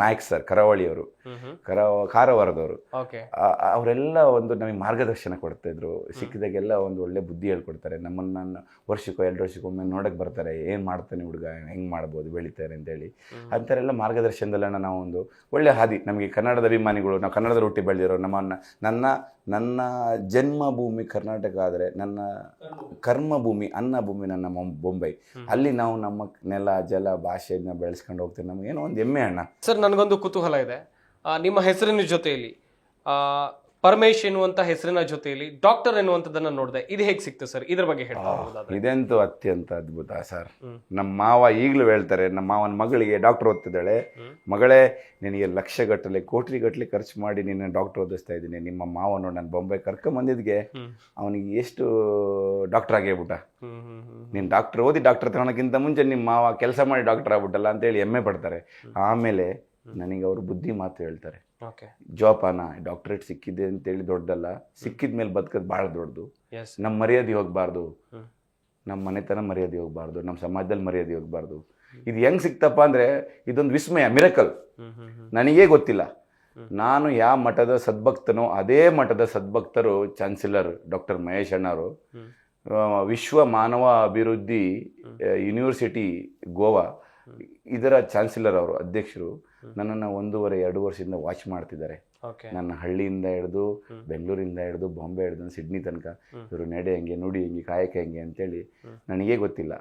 Nayak sir, ಕರಾವಳಿಯವರು, ಕಾರವಾರದವರು, ಅವರೆಲ್ಲ ಒಂದು ನಮಗೆ ಮಾರ್ಗದರ್ಶನ ಕೊಡ್ತಾ ಇದ್ರು. ಸಿಕ್ಕಿದಾಗೆಲ್ಲ ಒಂದು ಒಳ್ಳೆ ಬುದ್ಧಿ ಹೇಳ್ಕೊಡ್ತಾರೆ. ನಮ್ಮನ್ನು ವರ್ಷಕ್ಕೋ 2 ವರ್ಷಕ್ಕೊಮ್ಮೆ ನೋಡಕ್ಕೆ ಬರ್ತಾರೆ, ಏನು ಮಾಡ್ತಾನೆ ಹುಡುಗ, ಹೆಂಗೆ ಮಾಡ್ಬೋದು, ಬೆಳಿತಾರೆ ಅಂತೇಳಿ. ಅಂಥರೆಲ್ಲ ಮಾರ್ಗದರ್ಶನದಲ್ಲ ನಾವು ಒಂದು ಒಳ್ಳೆ ಹಾದಿ. ನಮಗೆ ಕನ್ನಡದ ಅಭಿಮಾನಿಗಳು, ನಾವು ಕನ್ನಡದಲ್ಲಿ ಹುಟ್ಟಿ ಬೆಳೆದಿರೋ, ನನ್ನ ಜನ್ಮಭೂಮಿ ಕರ್ನಾಟಕ ಆದರೆ ನನ್ನ ಕರ್ಮಭೂಮಿ, ಅನ್ನ ಭೂಮಿ ನನ್ನ ಬೊಂಬೈ. ಅಲ್ಲಿ ನಾವು ನಮ್ಮ ನೆಲ, ಜಲ, ಭಾಷೆಯನ್ನು ಬೆಳೆಸ್ಕೊಂಡು ಹೋಗ್ತೀವಿ. ನಮಗೇನೋ ಒಂದು ಹೆಮ್ಮೆ ಅಣ್ಣ. ಸರ್, ನನಗೊಂದು ಕುತೂಹಲ ಇದೆ. ನಿಮ್ಮ ಹೆಸರಿನ ಜೊತೆಯಲ್ಲಿ ಪರಮೇಶ್ ಎನ್ನುವಂತ ಹೆಸರಿನ ಜೊತೆಯಲ್ಲಿ ಡಾಕ್ಟರ್ ಎನ್ನುವಂಥದ್ದನ್ನ ನೋಡಿದೆ, ಇದು ಹೇಗೆ ಸಿಕ್ತು ಸರ್? ಇದ್ರ ಬಗ್ಗೆ ಹೇಳ್ತಾ ಹೋಗೋದಾದ್ರೆ. ಇದಂತೂ ಅತ್ಯಂತ ಅದ್ಭುತ ಸರ್. ನಮ್ಮ ಮಾವ ಈಗಲೂ ಹೇಳ್ತಾರೆ, ನಮ್ಮ ಮಾವನ ಮಗಳಿಗೆ ಡಾಕ್ಟರ್ ಓದ್ತಿದ್ದಾಳೆ, ಮಗಳೇ ನಿನಗೆ ಲಕ್ಷಗಟ್ಟಲೆ ಕೋಟಿಗಟ್ಟಲೆ ಖರ್ಚು ಮಾಡಿ ನಿನ್ನ ಡಾಕ್ಟರ್ ಓದಿಸ್ತಾ ಇದ್ದೀನಿ, ನಿಮ್ಮ ಮಾವನು ನಾನು ಬೊಂಬೆ ಕರ್ಕೊಂಬಂದಿದ್ಗೆ ಅವನಿಗೆ ಎಷ್ಟು ಡಾಕ್ಟರ್ ಆಗೇಬಿಟ್ಟ, ನೀನು ಡಾಕ್ಟರ್ ಓದಿ ಡಾಕ್ಟರ್ ತಗೊಳಕ್ಕಿಂತ ಮುಂಚೆ ನಿಮ್ಮ ಮಾವ ಕೆಲಸ ಮಾಡಿ ಡಾಕ್ಟರ್ ಆಗ್ಬಿಟ್ಟಲ್ಲ ಅಂತೇಳಿ ಹೆಮ್ಮೆ ಪಡ್ತಾರೆ. ಆಮೇಲೆ ನನಗೆ ಅವರು ಬುದ್ಧಿ ಮಾತು ಹೇಳ್ತಾರೆ, ಜೋಪಾನ ಡಾಕ್ಟರೇಟ್ ಸಿಕ್ಕಿದೆ ಅಂತೇಳಿ ದೊಡ್ಡದಲ್ಲ, ಸಿಕ್ಕಿದ ಮೇಲೆ ಬದುಕೋದು ಭಾಳ ದೊಡ್ಡದು. ನಮ್ಮ ಮರ್ಯಾದೆ ಹೋಗ್ಬಾರ್ದು, ನಮ್ಮ ಮನೆತನ ಮರ್ಯಾದೆ ಹೋಗ್ಬಾರ್ದು, ನಮ್ಮ ಸಮಾಜದಲ್ಲಿ ಮರ್ಯಾದೆ ಹೋಗ್ಬಾರ್ದು. ಇದು ಹೆಂಗ್ ಸಿಕ್ತಪ್ಪ ಅಂದ್ರೆ ಇದೊಂದು ವಿಸ್ಮಯ, ಮಿರಕಲ್. ನನಗೇ ಗೊತ್ತಿಲ್ಲ, ನಾನು ಯಾವ ಮಠದ ಸದ್ಭಕ್ತನೋ ಅದೇ ಮಠದ ಸದ್ಭಕ್ತರು ಚಾನ್ಸಲರ್ ಡಾಕ್ಟರ್ ಮಹೇಶ್ ಅಣ್ಣವರು, ವಿಶ್ವ ಮಾನವ ಅಭಿವೃದ್ಧಿ ಯೂನಿವರ್ಸಿಟಿ ಗೋವಾ ಇದರ ಚಾನ್ಸಲರ್ ಅವರು, ಅಧ್ಯಕ್ಷರು. ನನ್ನನ್ನು 1.5-2 ವರ್ಷದಿಂದ ವಾಚ್ ಮಾಡ್ತಿದ್ದಾರೆ. ನನ್ನ ಹಳ್ಳಿಯಿಂದ ಹಿಡಿದು ಬೆಂಗಳೂರಿಂದ ಹಿಡಿದು ಬಾಂಬೆ ಹಿಡಿದು ಸಿಡ್ನಿ ತನಕ ಇವರು ನಡೆ ಹೆಂಗೆ, ನುಡಿ ಹೆಂಗೆ, ಕಾಯಕ ಹೆಂಗೆ ಅಂತೇಳಿ ನನಗೇ ಗೊತ್ತಿಲ್ಲ.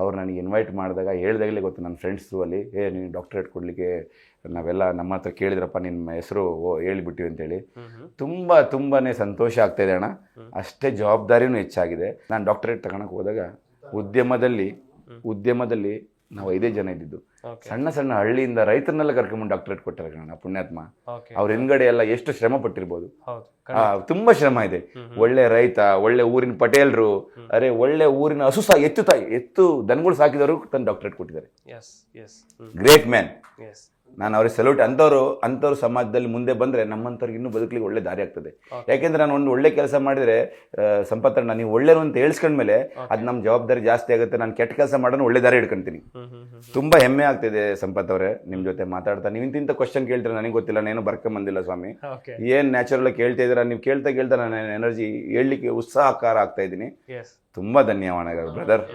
ಅವ್ರು ನನಗೆ ಇನ್ವೈಟ್ ಮಾಡಿದಾಗ ಹೇಳ್ದಾಗಲೇ ಗೊತ್ತು, ನನ್ನ ಫ್ರೆಂಡ್ಸು ಅಲ್ಲಿ ನೀನು ಡಾಕ್ಟರೇಟ್ ಕೊಡಲಿಕ್ಕೆ ನಾವೆಲ್ಲ ನಮ್ಮ ಹತ್ರ ಕೇಳಿದ್ರಪ್ಪ, ನಿಮ್ಮ ಹೆಸರು ಹೇಳಿಬಿಟ್ಟಿವಿ ಅಂತೇಳಿ. ತುಂಬಾ ಸಂತೋಷ ಆಗ್ತಾಯಿದೆ ಅಣ್ಣ. ಅಷ್ಟೇ ಜವಾಬ್ದಾರಿನೂ ಹೆಚ್ಚಾಗಿದೆ. ನಾನು ಡಾಕ್ಟರೇಟ್ ತಗೊಳಕ್ಕೆ ಹೋದಾಗ ಉದ್ಯಮದಲ್ಲಿ ನಾವು 5 ಜನ ಇದ್ದಿದ್ದು. ಸಣ್ಣ ಸಣ್ಣ ಹಳ್ಳಿಯಿಂದ ರೈತರನ್ನೆಲ್ಲ ಕರ್ಕೊಂಡ್ಬಂದು ಡಾಕ್ಟರೇಟ್ ಕೊಟ್ಟಾರೆ ಕಣ ಪುಣ್ಯಾತ್ಮ. ಅವ್ರ ಹಿಂದ್ಗಡೆ ಎಲ್ಲ ಎಷ್ಟು ಶ್ರಮ ಪಟ್ಟಿರ್ಬೋದು, ತುಂಬಾ ಶ್ರಮ ಇದೆ. ಒಳ್ಳೆ ರೈತ, ಒಳ್ಳೆ ಊರಿನ ಪಟೇಲ್ರು, ಒಳ್ಳೆ ಊರಿನ ಎತ್ತು ದನಗಳು ಸಾಕಿದವರು ತಂದು ಡಾಕ್ಟರೇಟ್ ಕೊಟ್ಟಿದ್ದಾರೆ. Great man. ನಾನು ಅವ್ರಿಗೆ ಸಲ್ಯೂಟ್. ಅಂಥವ್ರು ಸಮಾಜದಲ್ಲಿ ಮುಂದೆ ಬಂದರೆ ನಮ್ಮಂಥವ್ರಿಗೆ ಇನ್ನೂ ಬದುಕಲಿಕ್ಕೆ ಒಳ್ಳೆ ದಾರಿ ಆಗ್ತದೆ. ಯಾಕೆಂದ್ರೆ ನಾನು ಒಂದು ಒಳ್ಳೆ ಕೆಲಸ ಮಾಡಿದರೆ ಸಂಪತ್ತಣ್ಣ ನೀವು ಒಳ್ಳೆಯರು ಅಂತ ಹೇಳ್ಸ್ಕೊಂಡ್ಮೇಲೆ ಅದು ನಮ್ಮ ಜವಾಬ್ದಾರಿ ಜಾಸ್ತಿ ಆಗುತ್ತೆ. ನಾನು ಕೆಟ್ಟ ಕೆಲಸ ಮಾಡೋಣ ಒಳ್ಳೆ ದಾರಿ ಹಿಡ್ಕೊಳ್ತೀನಿ. ತುಂಬ ಹೆಮ್ಮೆ ಆಗ್ತಿದೆ ಸಂಪತ್ ಅವರೇ ನಿಮ್ಮ ಜೊತೆ ಮಾತಾಡ್ತಾ. ನೀವು ಇಂತಿಂಥ ಕ್ವಶನ್ ಕೇಳ್ತೀರಾ ನನಗೆ ಗೊತ್ತಿಲ್ಲ, ನಾನು ಬರ್ಕೊಂಬಂದಿಲ್ಲ ಸ್ವಾಮಿ. ಏನು ನ್ಯಾಚುರಲ್ ಆಗಿ ಕೇಳ್ತಾ ಇದ್ದೀರಾ ನೀವು. ಕೇಳ್ತಾ ನಾನು ಎನರ್ಜಿ ಹೇಳಲಿಕ್ಕೆ ಉತ್ಸಾಹಕಾರ ಆಗ್ತಾ ಇದ್ದೀನಿ. ತುಂಬ ಧನ್ಯವಾದಗಳು ಬ್ರದರ್.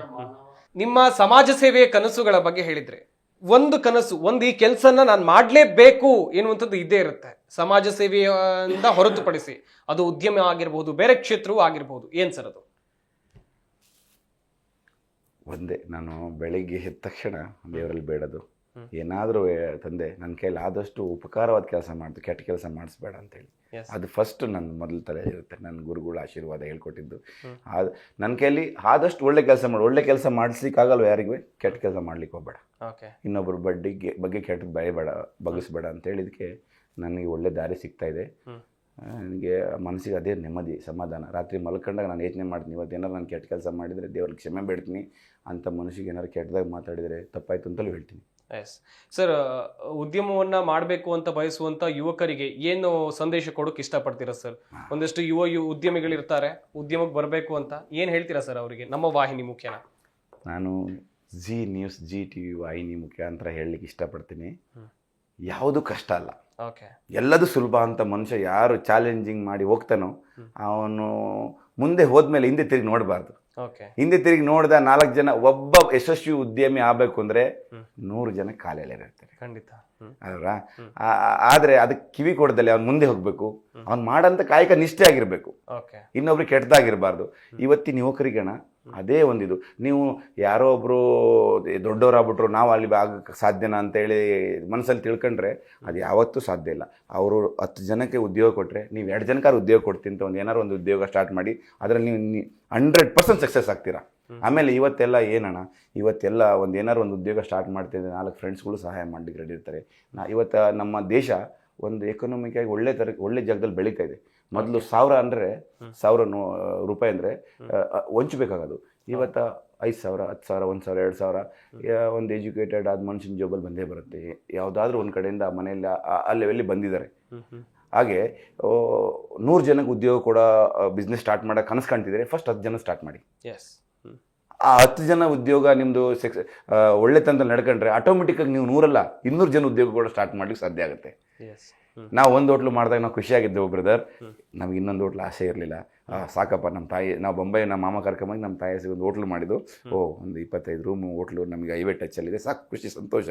ನಿಮ್ಮ ಸಮಾಜ ಸೇವೆಯ ಕನಸುಗಳ ಬಗ್ಗೆ ಹೇಳಿದ್ರೆ, ಒಂದು ಕನಸು, ಒಂದು ಈ ಕೆಲಸನ ನಾನು ಮಾಡಲೇಬೇಕು ಎನ್ನುವಂಥದ್ದು ಇದ್ದೇ ಇರುತ್ತೆ ಸಮಾಜ ಸೇವೆಯಿಂದ ಹೊರತುಪಡಿಸಿ. ಅದು ಉದ್ಯಮ ಆಗಿರ್ಬೋದು, ಬೇರೆ ಕ್ಷೇತ್ರವೂ ಆಗಿರ್ಬೋದು. ಏನು ಸರ್ ಅದು? ಒಂದೇ, ನಾನು ಬೆಳಿಗ್ಗೆ ಎದ್ದ ತಕ್ಷಣ ದೇವರಲ್ಲಿ ಬೇಡೋದು, ಏನಾದರೂ ತಂದೆ ನನ್ನ ಕೈಲಿ ಆದಷ್ಟು ಉಪಕಾರವಾದ ಕೆಲಸ ಮಾಡ್ದು, ಕೆಟ್ಟ ಕೆಲಸ ಮಾಡಿಸ್ಬೇಡ ಅಂತೇಳಿ. ಅದು ಫಸ್ಟ್ ನನ್ನ ಮೊದಲು ತಲೆ ಇರುತ್ತೆ. ನನ್ನ ಗುರುಗಳ ಆಶೀರ್ವಾದ ಹೇಳ್ಕೊಟ್ಟಿದ್ದು. ನನ್ನ ಕೈಲಿ ಆದಷ್ಟು ಒಳ್ಳೆ ಕೆಲಸ ಮಾಡು. ಒಳ್ಳೆ ಕೆಲಸ ಮಾಡಿಸ್ಲಿಕ್ಕಾಗಲ್ವ ಯಾರಿಗೂ, ಕೆಟ್ಟ ಕೆಲಸ ಮಾಡ್ಲಿಕ್ಕೆ ಹೋಗ್ಬೇಡ, ಇನ್ನೊಬ್ಬರ ಬಗ್ಗೆ ಕೆಟ್ಟದ್ದು ಬಗ್ಗಿಸ್ಬೇಡ ಅಂತ ಹೇಳಿದಕ್ಕೆ ನನಗೆ ಒಳ್ಳೆ ದಾರಿ ಸಿಗ್ತಾ ಇದೆ. ನನಗೆ ಮನಸ್ಸಿಗೆ ಅದೇ ನೆಮ್ಮದಿ, ಸಮಾಧಾನ. ರಾತ್ರಿ ಮಲ್ಕೊಂಡಾಗ ನಾನು ಯೋಚನೆ ಮಾಡ್ತೀನಿ, ಇವತ್ತು ಏನಾರು ನಾನು ಕೆಟ್ಟ ಕೆಲಸ ಮಾಡಿದರೆ ದೇವ್ರಿಗೆ ಕ್ಷಮೆ ಬೇಡ್ತೀನಿ ಅಂತ. ಮನುಷ್ಯಗೆ ಏನಾರು ಕೆಟ್ಟದಾಗ ಮಾತಾಡಿದರೆ ತಪ್ಪಾಯ್ತು ಅಂತಲೂ ಹೇಳ್ತೀನಿ. ಸರ್, ಉದ್ಯಮವನ್ನ ಮಾಡಬೇಕು ಅಂತ ಬಯಸುವಂತ ಯುವಕರಿಗೆ ಏನು ಸಂದೇಶ ಕೊಡೋಕೆ ಇಷ್ಟಪಡ್ತೀರಾ ಸರ್? ಒಂದಷ್ಟು ಉದ್ಯಮಿಗಳಿರ್ತಾರೆ, ಉದ್ಯಮಕ್ಕೆ ಬರಬೇಕು ಅಂತ ಏನು ಹೇಳ್ತೀರಾ ಸರ್ ಅವರಿಗೆ? ನಮ್ಮ ವಾಹಿನಿ ಮುಖ್ಯನ? ನಾನು ಜಿ ನ್ಯೂಸ್, ಜಿ ಟಿವಿ ವಾಹಿನಿ ಮುಖಾಂತರ ಹೇಳಲಿಕ್ಕೆ ಇಷ್ಟಪಡ್ತೀನಿ, ಯಾವುದು ಕಷ್ಟ ಅಲ್ಲ, ಎಲ್ಲದೂ ಸುಲಭ ಅಂತ. ಮನುಷ್ಯ ಯಾರು ಚಾಲೆಂಜಿಂಗ್ ಮಾಡಿ ಹೋಗ್ತಾನೋ ಅವನು ಮುಂದೆ ಹೋದ್ಮೇಲೆ ಹಿಂದೆ ತಿರುಗಿ ನೋಡಬಾರ್ದು. ಹಿಂದೆ ತಿರುಗಿ ನೋಡಿದ 4 ಜನ, ಒಬ್ಬ ಯಶಸ್ವಿ ಉದ್ಯಮಿ ಆಗಬೇಕು ಅಂದ್ರೆ 100 ಜನ ಕಾಲೆಳೆದಿರ್ತಾರೆ ಖಂಡಿತ ಅಲ್ವಾ. ಆದ್ರೆ ಅದಕ್ಕೆ ಕಿವಿ ಕೊಡದಲ್ಲಿ ಅವ್ನು ಮುಂದೆ ಹೋಗ್ಬೇಕು, ಅವ್ನು ಮಾಡಂತ ಕಾಯಕ ನಿಷ್ಠೆ ಆಗಿರ್ಬೇಕು, ಇನ್ನೊಬ್ರಿಗೆ ಕೆಟ್ಟದಾಗಿರ್ಬಾರ್ದು. ಇವತ್ತಿನ ಯುವಕರಿಗಣ ಅದೇ ಒಂದಿದು. ನೀವು ಯಾರೋ ಒಬ್ರು ದೊಡ್ಡವರಾಗ್ಬಿಟ್ರು ನಾವು ಅಲ್ಲಿ ಆಗಕ್ಕೆ ಸಾಧ್ಯನಾ ಅಂತೇಳಿ ಮನಸ್ಸಲ್ಲಿ ತಿಳ್ಕೊಂಡ್ರೆ ಅದು ಯಾವತ್ತೂ ಸಾಧ್ಯ ಇಲ್ಲ. ಅವರು 10 ಜನಕ್ಕೆ ಉದ್ಯೋಗ ಕೊಟ್ಟರೆ ನೀವು 2 ಜನಕ್ಕಾರು ಉದ್ಯೋಗ ಕೊಡ್ತೀನಿ ಅಂತ ಏನಾರು ಒಂದು ಉದ್ಯೋಗ ಸ್ಟಾರ್ಟ್ ಮಾಡಿ ಅದರಲ್ಲಿ ನೀವು 100% ಸಕ್ಸಸ್ ಆಗ್ತೀರಾ. ಆಮೇಲೆ ಇವತ್ತೆಲ್ಲ ಏನಣ್ಣ, ಇವತ್ತೆಲ್ಲ ಏನಾರು ಒಂದು ಉದ್ಯೋಗ ಸ್ಟಾರ್ಟ್ ಮಾಡ್ತಿದ್ದೆ 4 ಫ್ರೆಂಡ್ಸ್ಗಳು ಸಹಾಯ ಮಾಡಲಿಕ್ಕೆ ರೆಡಿ ಇರ್ತಾರೆ. ಇವತ್ತು ನಮ್ಮ ದೇಶ ಒಂದು ಎಕನಾಮಿಕ್ ಆಗಿ ಒಳ್ಳೆ ಜಾಗದಲ್ಲಿ ಬೆಳೀತಾ ಇದೆ. ಮೊದಲು 1000 ಅಂದರೆ 1000 ರೂಪಾಯಿ ಅಂದರೆ ವಂಚಬೇಕಾಗೋದು. ಇವತ್ತು 5,000, 10,000, 1,000, 2,000 ಒಂದು ಎಜುಕೇಟೆಡ್ ಆದ ಮನುಷ್ಯನ ಜಾಬಲ್ಲಿ ಬಂದೇ ಬರುತ್ತೆ. ಯಾವುದಾದ್ರೂ ಒಂದು ಕಡೆಯಿಂದ ಮನೆಯಲ್ಲಿ ಅಲ್ಲಿ ಬಂದಿದ್ದಾರೆ. ಹಾಗೆ 100 ಜನಕ್ಕೆ ಉದ್ಯೋಗ ಕೂಡ ಬಿಸ್ನೆಸ್ ಸ್ಟಾರ್ಟ್ ಮಾಡೋಕೆ ಕನಸು ಕಾಣ್ತಿದ್ದಾರೆ. ಫಸ್ಟ್ 10 ಜನ ಸ್ಟಾರ್ಟ್ ಮಾಡಿ. ಆ 10 ಜನ ಉದ್ಯೋಗ ನಿಮ್ಮದು ಒಳ್ಳೆ ತಂದಲ್ಲಿ ನಡ್ಕೊಂಡ್ರೆ ಆಟೋಮೆಟಿಕ್ಕಾಗಿ ನೀವು 100 ಅಲ್ಲ 200 ಜನ ಉದ್ಯೋಗ ಕೂಡ ಸ್ಟಾರ್ಟ್ ಮಾಡ್ಲಿಕ್ಕೆ ಸಾಧ್ಯ ಆಗುತ್ತೆ. ನಾವು ಒಂದು ಹೋಟ್ಲು ಮಾಡಿದಾಗ ನಾವು ಖುಷಿಯಾಗಿದ್ದೆವು ಬ್ರದರ್. ನಮ್ಗೆ ಇನ್ನೊಂದು ಹೋಟ್ಲು ಆಸೆ ಇರಲಿಲ್ಲ. ಸಾಕಪ್ಪ, ನಮ್ಮ ತಾಯಿ, ನಾವು ಬೊಂಬೈ ನಮ್ಮ ಮಾಮ ಕರ್ಕೊಂಬಂದು ನಮ್ಮ ತಾಯಿ ಒಂದು ಹೋಟ್ಲು ಮಾಡಿದ್ದು. ಒಂದು 25 ರೂಮು ಹೋಟ್ಲು ನಮಗೆ ಹೈವೇ ಟಚ್ಚಲ್ಲಿದೆ. ಸಾಕು, ಖುಷಿ, ಸಂತೋಷ.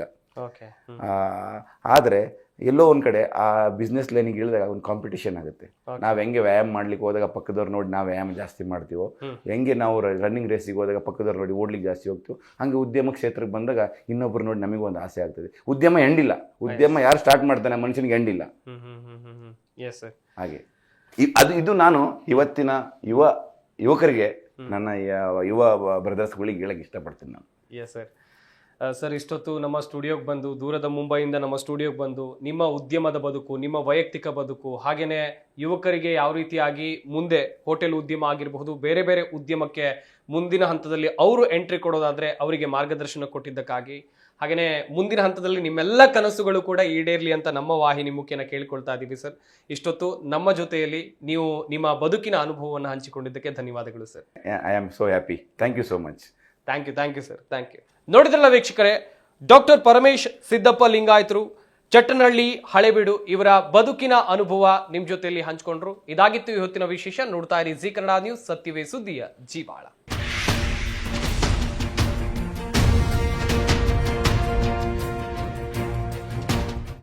ಆದರೆ ಎಲ್ಲೋ ಒಂದು ಕಡೆ ಆ ಬಿಸ್ನೆಸ್ ಲೈನಿಗೆ ಇಳಿದಾಗ ಒಂದು ಕಾಂಪಿಟೇಷನ್ ಆಗುತ್ತೆ. ನಾವು ಹೆಂಗೆ ವ್ಯಾಯಾಮ ಮಾಡ್ಲಿಕ್ಕೆ ಹೋದಾಗ ಪಕ್ಕದವ್ರು ನೋಡಿ ನಾವು ವ್ಯಾಯಾಮ ಜಾಸ್ತಿ ಮಾಡ್ತೀವೋ, ಹೆಂಗೆ ನಾವು ರನ್ನಿಂಗ್ ರೇಸಿಗೆ ಹೋದಾಗ ಪಕ್ಕದವ್ರು ನೋಡಿ ಓಡ್ಲಿಕ್ಕೆ ಜಾಸ್ತಿ ಹೋಗ್ತೀವೋ, ಹಂಗೆ ಉದ್ಯಮ ಕ್ಷೇತ್ರಕ್ಕೆ ಬಂದಾಗ ಇನ್ನೊಬ್ರು ನೋಡಿ ನಮಗೂ ಒಂದು ಆಸೆ ಆಗ್ತದೆ. ಉದ್ಯಮ ಎಂಡಿಲ್ಲ. ಉದ್ಯಮ ಯಾರು ಸ್ಟಾರ್ಟ್ ಮಾಡ್ತಾನೆ ಮನುಷ್ಯನಿಗೆ ಎಂಡಿಲ್ಲ. ಹಾಗೆ ಇದು ನಾನು ಇವತ್ತಿನ ಯುವಕರಿಗೆ ನನ್ನ ಯುವ ಬ್ರದರ್ಸ್ಗಳಿಗೆ ಹೇಳಕ್ಕೆ ಇಷ್ಟಪಡ್ತೀನಿ ನಾನು. Yes sir. ಸರ್, ಇಷ್ಟೊತ್ತು ನಮ್ಮ ಸ್ಟುಡಿಯೋಗೆ ಬಂದು, ದೂರದ ಮುಂಬೈಯಿಂದ ನಮ್ಮ ಸ್ಟುಡಿಯೋಗೆ ಬಂದು, ನಿಮ್ಮ ಉದ್ಯಮದ ಬದುಕು, ನಿಮ್ಮ ವೈಯಕ್ತಿಕ ಬದುಕು, ಹಾಗೇನೆ ಯುವಕರಿಗೆ ಯಾವ ರೀತಿಯಾಗಿ ಮುಂದೆ ಹೋಟೆಲ್ ಉದ್ಯಮ ಆಗಿರಬಹುದು, ಬೇರೆ ಬೇರೆ ಉದ್ಯಮಕ್ಕೆ ಮುಂದಿನ ಹಂತದಲ್ಲಿ ಅವರು ಎಂಟ್ರಿ ಕೊಡೋದಾದ್ರೆ ಅವರಿಗೆ ಮಾರ್ಗದರ್ಶನ ಕೊಟ್ಟಿದ್ದಕ್ಕಾಗಿ, ಹಾಗೇನೆ ಮುಂದಿನ ಹಂತದಲ್ಲಿ ನಿಮ್ಮೆಲ್ಲ ಕನಸುಗಳು ಕೂಡ ಈಡೇರ್ಲಿ ಅಂತ ನಮ್ಮ ವಾಹಿನಿ ಮುಖೇನ ಕೇಳ್ಕೊಳ್ತಾ ಇದ್ದೀವಿ ಸರ್. ಇಷ್ಟೊತ್ತು ನಮ್ಮ ಜೊತೆಯಲ್ಲಿ ನೀವು ನಿಮ್ಮ ಬದುಕಿನ ಅನುಭವವನ್ನು ಹಂಚಿಕೊಂಡಿದ್ದಕ್ಕೆ ಧನ್ಯವಾದಗಳು sir. I am so happy. Thank you so much. Thank you sir. Thank you. ನೋಡಿದ್ರಲ್ಲ ವೀಕ್ಷಕರೇ, ಡಾಕ್ಟರ್ ಪರಮೇಶ್ ಸಿದ್ದಪ್ಪ ಲಿಂಗಾಯತರು, ಚಟ್ಟನಹಳ್ಳಿ, ಹಳೆಬೀಡು ಇವರ ಬದುಕಿನ ಅನುಭವ ನಿಮ್ ಜೊತೆಯಲ್ಲಿ ಹಂಚ್ಕೊಂಡ್ರು. ಇದಾಗಿತ್ತು ಇವತ್ತಿನ ವಿಶೇಷ. ನೋಡ್ತಾ ಇರಿ ಜಿ ಕನ್ನಡ ನ್ಯೂಸ್, ಸತ್ಯವೇ ಸುದ್ದಿಯ ಜೀವಾಳ.